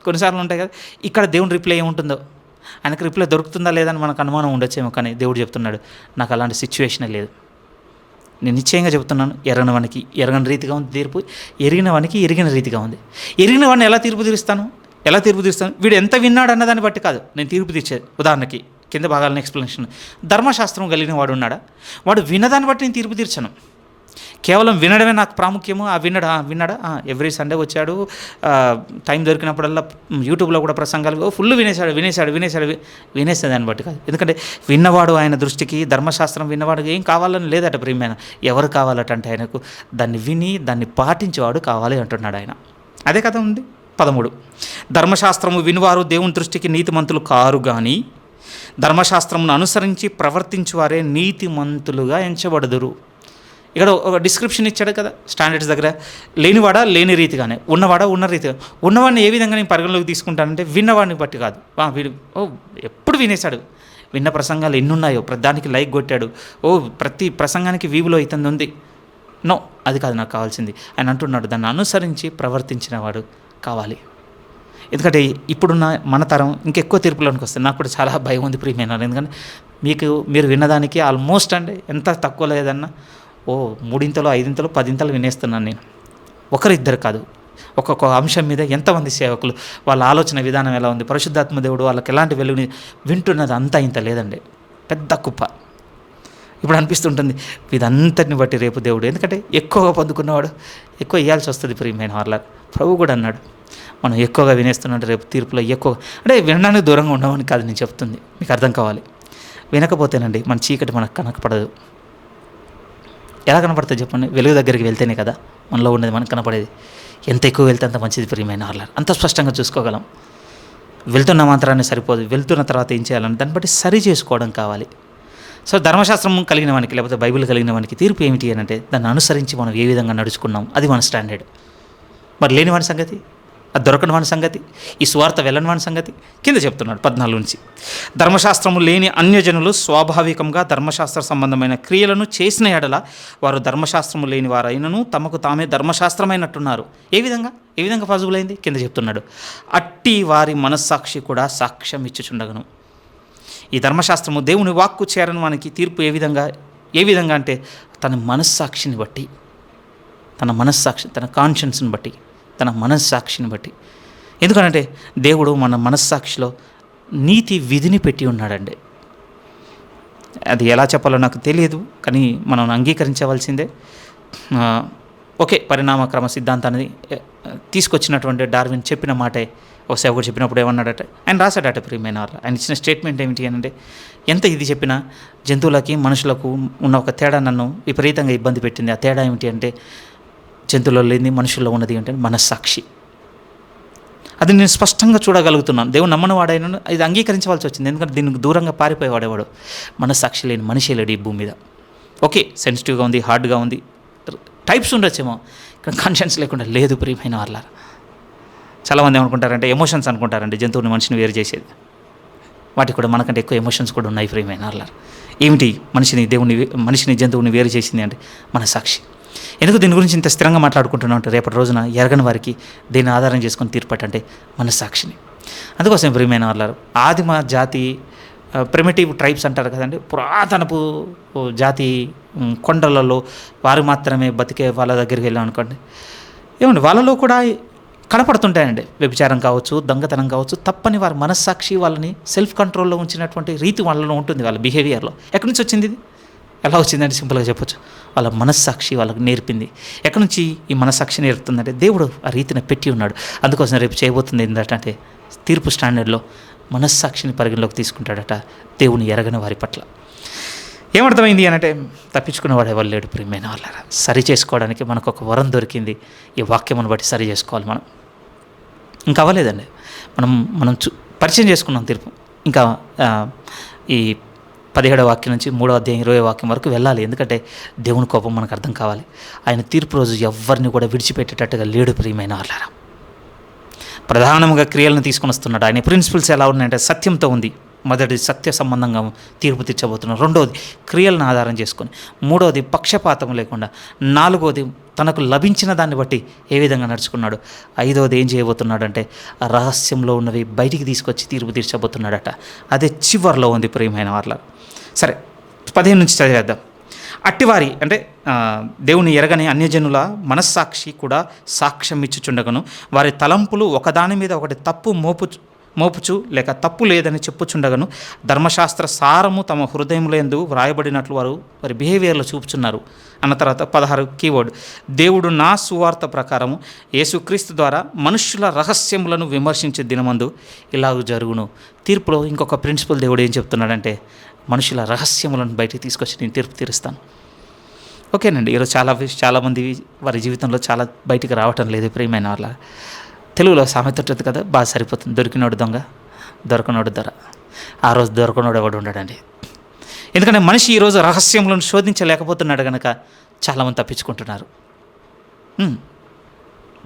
కొన్నిసార్లు ఉంటాయి కదా, ఇక్కడ దేవుని రిప్లై ఏముంటుందో, ఆయనకు రిప్లై దొరుకుతుందా లేదని మనకు అనుమానం ఉండొచ్చేమో. కానీ దేవుడు చెప్తున్నాడు, నాకు అలాంటి సిచ్యువేషనే లేదు. నేను నిశ్చయంగా చెబుతున్నాను, ఎరగని రీతిగా ఉంది తీర్పు, ఎరిగిన రీతిగా ఉంది. ఎరిగిన వాడిని ఎలా తీర్పు తీరుస్తాను? ఎలా తీర్పు తీస్తాను? వీడు ఎంత విన్నాడు అన్నదాన్ని బట్టి కాదు నేను తీర్పు తీర్చేది. ఉదాహరణకి కింద భాగాలను ఎక్స్ప్లెనేషన్, ధర్మశాస్త్రం కలిగిన వాడు ఉన్నాడా, వాడు విన్నదాన్ని బట్టి నేను తీర్పు తీర్చను. కేవలం వినడమే నాకు ప్రాముఖ్యము. విన్నాడా ఎవ్రీ సండే వచ్చాడు, టైం దొరికినప్పుడల్లా యూట్యూబ్లో కూడా ప్రసంగాలు ఫుల్ వినేసే దాన్ని బట్టి కాదు. ఎందుకంటే విన్నవాడు ఆయన దృష్టికి, ధర్మశాస్త్రం విన్నవాడు ఏం కావాలని లేదట ప్రియమైన. ఎవరు కావాలట అంటే ఆయనకు దాన్ని విని దాన్ని పాటించేవాడు కావాలి అంటున్నాడు ఆయన. అదే కదా ఉంది 13. ధర్మశాస్త్రము వినివారు దేవుని దృష్టికి నీతిమంతులు కారు కానీ ధర్మశాస్త్రమును అనుసరించి ప్రవర్తించువారే నీతిమంతులుగా ఎంచబడుదురు. ఇక్కడ ఒక డిస్క్రిప్షన్ ఇచ్చాడు కదా స్టాండర్డ్స్ దగ్గర. లేనివాడా లేని రీతిగానే, ఉన్నవాడా ఉన్న రీతిగా. ఉన్నవాడిని ఏ విధంగా నేను పరిగణలోకి తీసుకుంటానంటే విన్నవాడిని బట్టి కాదు. వీడు ఎప్పుడు వినేశాడు, విన్న ప్రసంగాలు ఎన్నున్నాయో, దానికి లైక్ కొట్టాడు, ప్రతి ప్రసంగానికి వీవులో ఇతను ఉంది. నో, అది కాదు నాకు కావాల్సింది. ఆయన అంటున్నాడు దాన్ని అనుసరించి ప్రవర్తించిన వాడు కావాలి. ఎందుకంటే ఇప్పుడున్న మన తరం ఇంకెక్కువ తీర్పులోనికి వస్తుంది. నాకు కూడా చాలా భయం ఉంది ప్రియమైన. ఎందుకంటే మీరు విన్నదానికి ఆల్మోస్ట్ అంటే ఎంత తక్కువ లేదన్నా 3 5 10 వినేస్తున్నాను నేను. ఒకరిద్దరు కాదు, ఒక్కొక్క అంశం మీద ఎంతమంది సేవకులు, వాళ్ళ ఆలోచన విధానం ఎలా ఉంది, పరిశుద్ధాత్మ దేవుడు వాళ్ళకి ఎలాంటి వెలుగుని వింటున్నది అంతా ఇంత లేదండి, పెద్ద కుప్ప. ఇప్పుడు అనిపిస్తుంటుంది ఇదంతటిని బట్టి రేపు దేవుడు, ఎందుకంటే ఎక్కువగా పొందుకున్నవాడు ఎక్కువ ఇవ్వాల్సి వస్తుంది ప్రియమైన వాళ్ళ. ప్రభు కూడా అన్నాడు మనం ఎక్కువగా వినేస్తున్నాడు రేపు తీర్పులో ఎక్కువ. అంటే వినడానికి దూరంగా ఉండమని కాదు నేను చెప్తుంది, మీకు అర్థం కావాలి. వినకపోతేనండి మన చీకటి మనకు కనపడదు. ఎలా కనపడుతుంది చెప్పండి? వెలుగు దగ్గరికి వెళ్తేనే కదా మనలో ఉండేది మనకు కనపడేది. ఎంత ఎక్కువ వెళ్తే అంత మంచిది ప్రియమైన వాళ్ళ. అంత స్పష్టంగా చూసుకోగలం. వెళ్తున్న మాత్రాన్ని సరిపోదు, వెళ్తున్న తర్వాత ఏం చేయాలని దాన్ని బట్టి సరి చేసుకోవడం కావాలి. సో ధర్మశాస్త్రం కలిగిన వానికి లేకపోతే బైబిల్ కలిగిన వానికి తీర్పు ఏమిటి అని అంటే దాన్ని అనుసరించి మనం ఏ విధంగా నడుచుకున్నాం అది మన స్టాండర్డ్. మరి లేని వాని సంగతి, అది దొరకని వాని సంగతి, ఈ సువార్త వెళ్ళని వాని సంగతి కింద చెప్తున్నాడు 14 నుంచి. ధర్మశాస్త్రము లేని అన్యజనులు స్వాభావికంగా ధర్మశాస్త్ర సంబంధమైన క్రియలను చేసిన ఎడల వారు ధర్మశాస్త్రము లేని వారైనను తమకు తామే ధర్మశాస్త్రమైనట్టున్నారు. ఏ విధంగా పాజిబుల్ అయింది కింద చెప్తున్నాడు. అట్టి వారి మనస్సాక్షి కూడా సాక్ష్యం ఇచ్చుచుండగను. ఈ ధర్మశాస్త్రము దేవుని వాక్కు చేరని వానికి తీర్పు ఏ విధంగా అంటే తన మనస్సాక్షిని బట్టి, తన కాన్షియన్స్ని బట్టి, తన మనస్సాక్షిని బట్టి. ఎందుకంటే దేవుడు మన మనస్సాక్షిలో నీతి విధిని పెట్టి ఉన్నాడండి. అది ఎలా చెప్పాలో నాకు తెలియదు, కానీ మనం అంగీకరించవలసిందే. ఓకే, పరిణామక్రమ సిద్ధాంతాన్ని తీసుకొచ్చినటువంటి డార్విన్ చెప్పిన మాటే ఒక సేవకుడు చెప్పినప్పుడు ఏమన్నాడట, ఆయన రాశాడట ప్రియమైన వాళ్ళ. ఆయన ఇచ్చిన స్టేట్మెంట్ ఏమిటి అంటే ఎంత ఇది చెప్పినా జంతువులకి మనుషులకు ఉన్న ఒక తేడా నన్ను విపరీతంగా ఇబ్బంది పెట్టింది. ఆ తేడా ఏమిటి అంటే జంతువుల్లో లేని మనుషుల్లో ఉన్నది ఏంటంటే మనస్సాక్షి. అది నేను స్పష్టంగా చూడగలుగుతున్నాను. దేవుడు నమ్మని వాడైనా ఇది అంగీకరించవలసి వచ్చింది. ఎందుకంటే దీనికి దూరంగా పారిపోయేవాడేవాడు. మనస్సాక్షి లేని మనిషి లేడు ఈ భూమి మీద. ఓకే, సెన్సిటివ్గా ఉంది, హార్డ్గా ఉంది, టైప్స్ ఉండొచ్చేమో, కానీ కాన్షియన్స్ లేకుండా లేదు ప్రియమైన వాళ్ళ. చాలామంది ఏమనుకుంటారంటే ఎమోషన్స్ అనుకుంటారండి జంతువుని మనిషిని వేరు చేసేది. వాటికి కూడా మనకంటే ఎక్కువ ఎమోషన్స్ కూడా ఉన్నాయి ప్రియమైన వాళ్ళ. ఏమిటి మనిషిని జంతువుని వేరు చేసింది అంటే మనస్సాక్షి. ఎందుకు దీని గురించి ఇంత స్థిరంగా మాట్లాడుకుంటున్నాం అంటే రేపటి రోజున ఎరగని వారికి దీన్ని ఆధారం చేసుకొని తీర్పటంటే మనస్సాక్షిని. అందుకోసం ప్రియమైన వాళ్ళ ఆదిమ జాతి ప్రిమిటివ్ ట్రైబ్స్ అంటారు కదండి, పురాతనపు జాతి కొండలలో వారు మాత్రమే బతికే వాళ్ళ దగ్గరికి వెళ్ళాం అనుకోండి, ఏమండి వాళ్ళలో కూడా కనపడుతుంటాయండి. వ్యభిచారం కావచ్చు, దొంగతనం కావచ్చు, తప్పని వారి మనస్సాక్షి వాళ్ళని సెల్ఫ్ కంట్రోల్లో ఉంచినటువంటి రీతి వాళ్ళలో ఉంటుంది, వాళ్ళ బిహేవియర్లో. ఎక్కడి నుంచి వచ్చింది ఇది? ఎలా వచ్చిందంటే సింపుల్గా చెప్పొచ్చు, వాళ్ళ మనస్సాక్షి వాళ్ళకి నేర్పింది. ఎక్కడి నుంచి ఈ మనస్సాక్షి నేర్పుతుందంటే దేవుడు ఆ రీతిని పెట్టి ఉన్నాడు. అందుకోసం రేపు చేయబోతుంది ఏంటంటే తీర్పు స్టాండర్డ్లో మనస్సాక్షిని పరిగణలోకి తీసుకుంటాడట దేవుని ఎరగని వారి పట్ల. ఏమర్థమైంది అనంటే తప్పించుకునేవాడు ఎవరు లేడు ప్రియమైన వాళ్ళ. సరి చేసుకోవడానికి మనకు ఒక వరం దొరికింది. ఈ వాక్యమును బట్టి సరి చేసుకోవాలి మనం. ఇంకా అవ్వలేదండి, మనం పరిచయం చేసుకున్నాం తీర్పు. ఇంకా ఈ 17వ వాక్యం నుంచి 3వ అధ్యాయం 20వ వాక్యం వరకు వెళ్ళాలి. ఎందుకంటే దేవుని కోపం మనకు అర్థం కావాలి. ఆయన తీర్పు రోజు ఎవరిని కూడా విడిచిపెట్టేటట్టుగా లేడు ప్రియమైన వాళ్ళారా. ప్రధానంగా క్రియలను తీసుకొని వస్తున్నాడు. ఆయన ప్రిన్సిపల్స్ ఎలా ఉన్నాయంటే సత్యంతో ఉంది. మొదటిది సత్య సంబంధంగా తీర్పు తీర్చబోతున్నాడు. రెండవది క్రియలను ఆధారం చేసుకొని, మూడవది పక్షపాతం లేకుండా, నాలుగవది తనకు లభించిన దాన్ని బట్టి ఏ విధంగా నడుచుకున్నాడు, ఐదవది ఏం చేయబోతున్నాడు అంటే రహస్యంలో ఉన్నవి బయటికి తీసుకొచ్చి తీర్పు తీర్చబోతున్నాడట. అదే చివరిలో ఉంది ప్రియమైన వాళ్ళ. సరే 15 నుంచి చదివేద్దాం. అట్టివారి అంటే దేవుని ఎరగని అన్యజనుల మనస్సాక్షి కూడా సాక్ష్యం ఇచ్చుచుండగను, వారి తలంపులు ఒకదాని మీద ఒకటి తప్పు మోపుచు లేక తప్పు లేదని చెప్పుచుండగను, ధర్మశాస్త్ర సారము తమ హృదయములందు వ్రాయబడినట్లు వారి బిహేవియర్లో చూపుచున్నారు అన్న తర్వాత 16 కీవర్డ్, దేవుడు నా సువార్త ప్రకారము యేసుక్రీస్తు ద్వారా మనుష్యుల రహస్యములను విమర్శించే దినమందు ఇలాగ జరుగును. తీర్పులో ఇంకొక ప్రిన్సిపల్ దేవుడు ఏం చెప్తున్నాడంటే, మనుషుల రహస్యములను బయటికి తీసుకొచ్చి నేను తీర్పు తీరుస్తాను. ఓకేనండి, ఈరోజు చాలామంది వారి జీవితంలో చాలా బయటికి రావటం లేదు ప్రియమైన వాళ్ళ. తెలుగులో సామెత ఉంటుంది కదా, బాగా సరిపోతుంది, దొరికినోడు దొంగ దొరకనోడు దొర. ఆ రోజు దొరకనోడు ఎవడు ఉండడండి. ఎందుకంటే మనిషి ఈరోజు రహస్యములను శోధించలేకపోతున్నాడు కనుక చాలామంది తప్పించుకుంటున్నారు,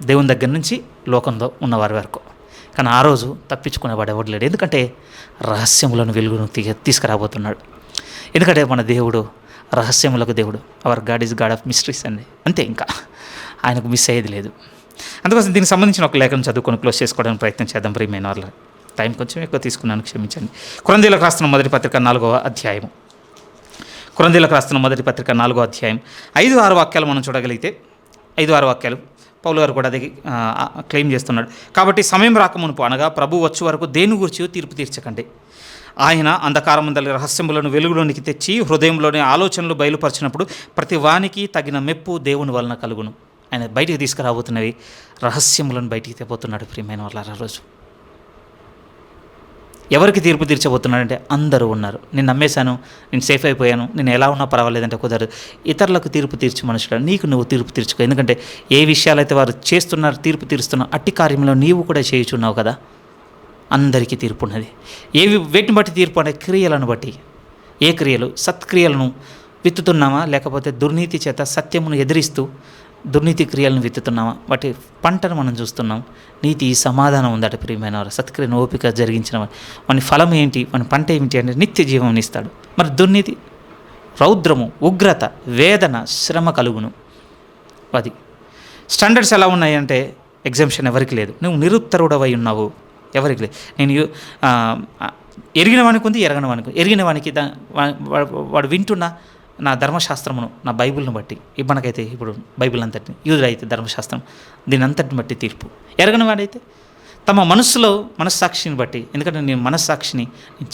దేవుని దగ్గర నుంచి లోకంలో ఉన్నవారి వరకు. కానీ ఆ రోజు తప్పించుకునేవాడు ఎవడు లేడు, ఎందుకంటే రహస్యములను వెలుగును తీసుకురాబోతున్నాడు. ఎందుకంటే మన దేవుడు రహస్యములకు దేవుడు. Hour God is God of mysteries అండి, అంతే, ఇంకా ఆయనకు మిస్ అయ్యేది లేదు. అందుకోసం దీనికి సంబంధించిన ఒక లేఖను చదువుకొని క్లోజ్ చేసుకోవడానికి ప్రయత్నం చేద్దాం ప్రియమైన వాళ్ళ. టైం కొంచెం ఎక్కువ తీసుకున్నాను, క్షమించండి. కొరింథీయులకు రాస్తున్న మొదటి పత్రిక 4వ అధ్యాయము. కొరింథీయులకు రాస్తున్న మొదటి పత్రిక 4వ అధ్యాయం 5-6 వాక్యాలు మనం చూడగలిగితే, 5-6 వాక్యాలు పౌలు గారు కూడా అది క్లెయిమ్ చేస్తున్నాడు. కాబట్టి సమయం రాకమునుపు అనగా ప్రభు వచ్చే వరకు దేని గురించి తీర్పు తీర్చకండి. ఆయన అంధకారమందలి రహస్యములను వెలుగులోనికి తెచ్చి హృదయంలోని ఆలోచనలు బయలుపరిచినప్పుడు ప్రతి వానికి తగిన మెప్పు దేవుని వలన కలుగును. ఆయన బయటికి తీసుకురాబోతున్నవి రహస్యములను బయటికి తెపోతున్నాడు ప్రియమైన వాళ్ళ. రోజు ఎవరికి తీర్పు తీర్చబోతున్నాడంటే అందరూ ఉన్నారు. నేను నమ్మేశాను, నేను సేఫ్ అయిపోయాను, నేను ఎలా ఉన్నా పర్వాలేదంటే కుదరదు. ఇతరులకు తీర్పు తీర్చి మనుషులు, నీకు నువ్వు తీర్పు తీర్చుకో. ఎందుకంటే ఏ విషయాలైతే వారు చేస్తున్నారు, తీర్పు తీరుస్తున్నారు, అట్టి కార్యంలో నీవు కూడా చేయుచున్నావు కదా. అందరికీ తీర్పు ఉన్నది. వేటిని బట్టి తీర్పు అంటే క్రియలను బట్టి. ఏ క్రియలు? సత్క్రియలను విత్తుతున్నామా, లేకపోతే దుర్నీతి చేత సత్యమును ఎదిరిస్తూ దుర్నీతి క్రియలను విత్తుతున్నామా? వాటి పంటను మనం చూస్తున్నాం. నీతి సమాధానం ఉందట ప్రియమైన వారు. సత్క్రియను ఓపిక జరిగించిన వాని ఫలం ఏంటి, వాని పంట ఏమిటి అంటే నిత్య జీవం ఇస్తాడు. మరి దుర్నీతి రౌద్రము, ఉగ్రత, వేదన, శ్రమ కలుగును. అది స్టాండర్డ్స్ ఎలా ఉన్నాయంటే ఎగ్జామ్షన్ ఎవరికి లేదు. నువ్వు నిరుత్తరుడవై ఉన్నావు, ఎవరికి లేదు. నేను ఎరిగిన వానికి ఉంది, ఎరగని వానికి. ఎరిగిన వానికి వాడు వింటున్న నా ధర్మశాస్త్రమును, నా బైబిల్ను బట్టి, మనకైతే ఇప్పుడు బైబిల్ అంతటిని, యూదులైతే ధర్మశాస్త్రం, దీని అంతటిని బట్టి తీర్పు. ఎరగని వాడైతే తమ మనస్సాక్షిని బట్టి, ఎందుకంటే నేను మనస్సాక్షిని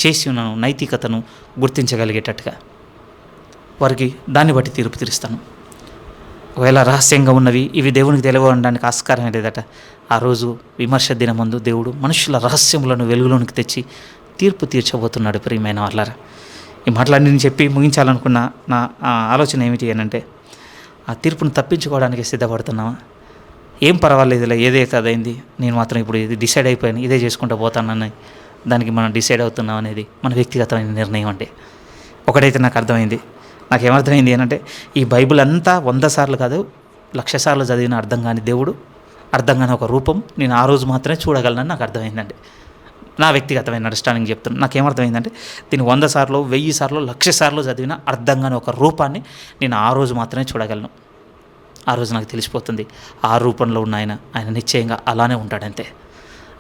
చేసి ఉన్నాను, నైతికతను గుర్తించగలిగేటట్టుగా వారికి దాన్ని బట్టి తీర్పు తీరుస్తాను. ఒకవేళ రహస్యంగా ఉన్నవి ఇవి దేవునికి తెలియడానికి ఆస్కారం లేదట. ఆ రోజు విమర్శ దినమందు దేవుడు మనుషుల రహస్యములను వెలుగులోనికి తెచ్చి తీర్పు తీర్చబోతున్నాడు ప్రియమైన వాళ్ళారా. ఈ మాటలన్నీ నేను చెప్పి ముగించాలనుకున్న నా ఆలోచన ఏమిటి అనంటే, ఆ తీర్పును తప్పించుకోవడానికి సిద్ధపడుతున్నావా? ఏం పర్వాలేదులే, ఏదే కదైంది, నేను మాత్రం ఇప్పుడు ఇది డిసైడ్ అయిపోయాను, ఇదే చేసుకుంటూ పోతానని దానికి మనం డిసైడ్ అవుతున్నాం అనేది మన వ్యక్తిగతమైన నిర్ణయం. అంటే ఒకటైతే నాకు అర్థమైంది, నాకేమర్థమైంది ఏంటంటే, ఈ బైబిల్ అంతా 100 సార్లు కాదు 1,00,000 సార్లు చదివిన అర్థం కాని దేవుడు, అర్థం కాని ఒక రూపం నేను ఆ రోజు మాత్రమే చూడగలనని నాకు అర్థమైందండి. నా వ్యక్తిగతమైన అండర్స్టాండింగ్ చెప్తున్నాను. నాకేమర్థమైందంటే, దీన్ని 100 సార్లు 1000 సార్లు 1,00,000 సార్లు చదివిన అర్థం కాని ఒక రూపాన్ని నేను ఆ రోజు మాత్రమే చూడగలను. ఆ రోజు నాకు తెలిసిపోతుంది ఆ రూపంలో ఉన్న ఆయన నిశ్చయంగా అలానే ఉంటాడంతే.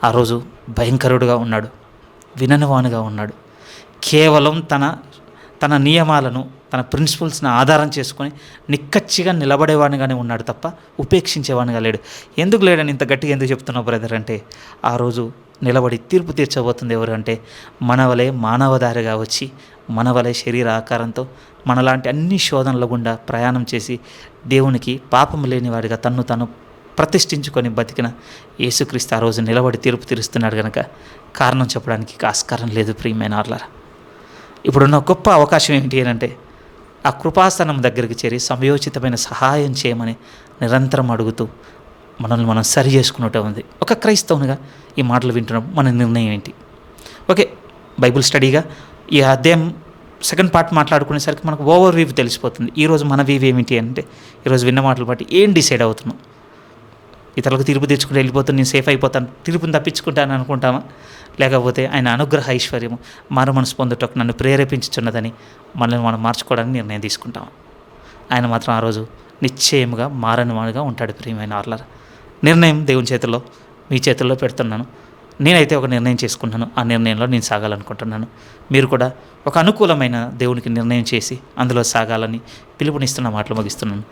ఆ రోజు భయంకరుడుగా ఉన్నాడు, విననివానుగా ఉన్నాడు. కేవలం తన నియమాలను, తన ప్రిన్సిపల్స్ని ఆధారం చేసుకొని నిక్కచ్చిగా నిలబడేవాడిగానే ఉన్నాడు తప్ప ఉపేక్షించేవాడిగా లేడు. ఎందుకు లేడని ఇంత గట్టిగా ఎందుకు చెప్తున్నావు బ్రదర్ అంటే, ఆ రోజు నిలబడి తీర్పు తీర్చబోతుంది ఎవరు అంటే, మనవలే మానవదారిగా వచ్చి, మనవలే శరీర ఆకారంతో మనలాంటి అన్ని శోధనల గుండా ప్రయాణం చేసి దేవునికి పాపం లేని వాడిగా తను ప్రతిష్ఠించుకొని బతికిన యేసుక్రీస్తు ఆ రోజు నిలబడి తీర్పు తీరుస్తున్నాడు కనుక కారణం చెప్పడానికి ఆస్కారం లేదు ప్రియమైన వాళ్ళారా. ఇప్పుడున్న గొప్ప అవకాశం ఏమిటి అంటే, ఆ కృపాసనం దగ్గరికి చేరి సమయోచితమైన సహాయం చేయమని నిరంతరం అడుగుతూ మనల్ని మనం సరి చేసుకున్నట్టు ఉంది. ఒక క్రైస్తవునిగా ఈ మాటలు వింటున్నాం, మన నిర్ణయం ఏంటి? ఓకే, బైబిల్ స్టడీగా ఈ అధ్యాయం సెకండ్ పార్ట్ మాట్లాడుకునేసరికి మనకు ఓవర్ వ్యూ తెలిసిపోతుంది. ఈరోజు మన వ్యూ ఏమిటి అంటే, ఈరోజు విన్న మాటలు బట్టి ఏం డిసైడ్ అవుతున్నాం? ఇతరులకు తీర్పు తీర్చుకుంటూ వెళ్ళిపోతాను, నేను సేఫ్ అయిపోతాను, తీర్పుని తప్పించుకుంటాను అనుకుంటామా? లేకపోతే ఆయన అనుగ్రహ ఐశ్వర్యము మారు మనసు పొందుటకు నన్ను ప్రేరేపించుచున్నదని మనల్ని మనం మార్చుకోవడానికి నిర్ణయం తీసుకుంటాం. ఆయన మాత్రం ఆ రోజు నిశ్చయముగా మారని వాడుగా ఉంటాడు ప్రియమైన వాళ్ళారా. నిర్ణయం దేవుని చేతుల్లో, మీ చేతుల్లో పెడుతున్నాను. నేనైతే ఒక నిర్ణయం చేసుకున్నాను. ఆ నిర్ణయంలో నేను సాగాలనుకుంటున్నాను. మీరు కూడా ఒక అనుకూలమైన దేవునికి నిర్ణయం చేసి అందులో సాగాలని పిలుపునిస్తున్న మాటలు ముగిస్తున్నాను.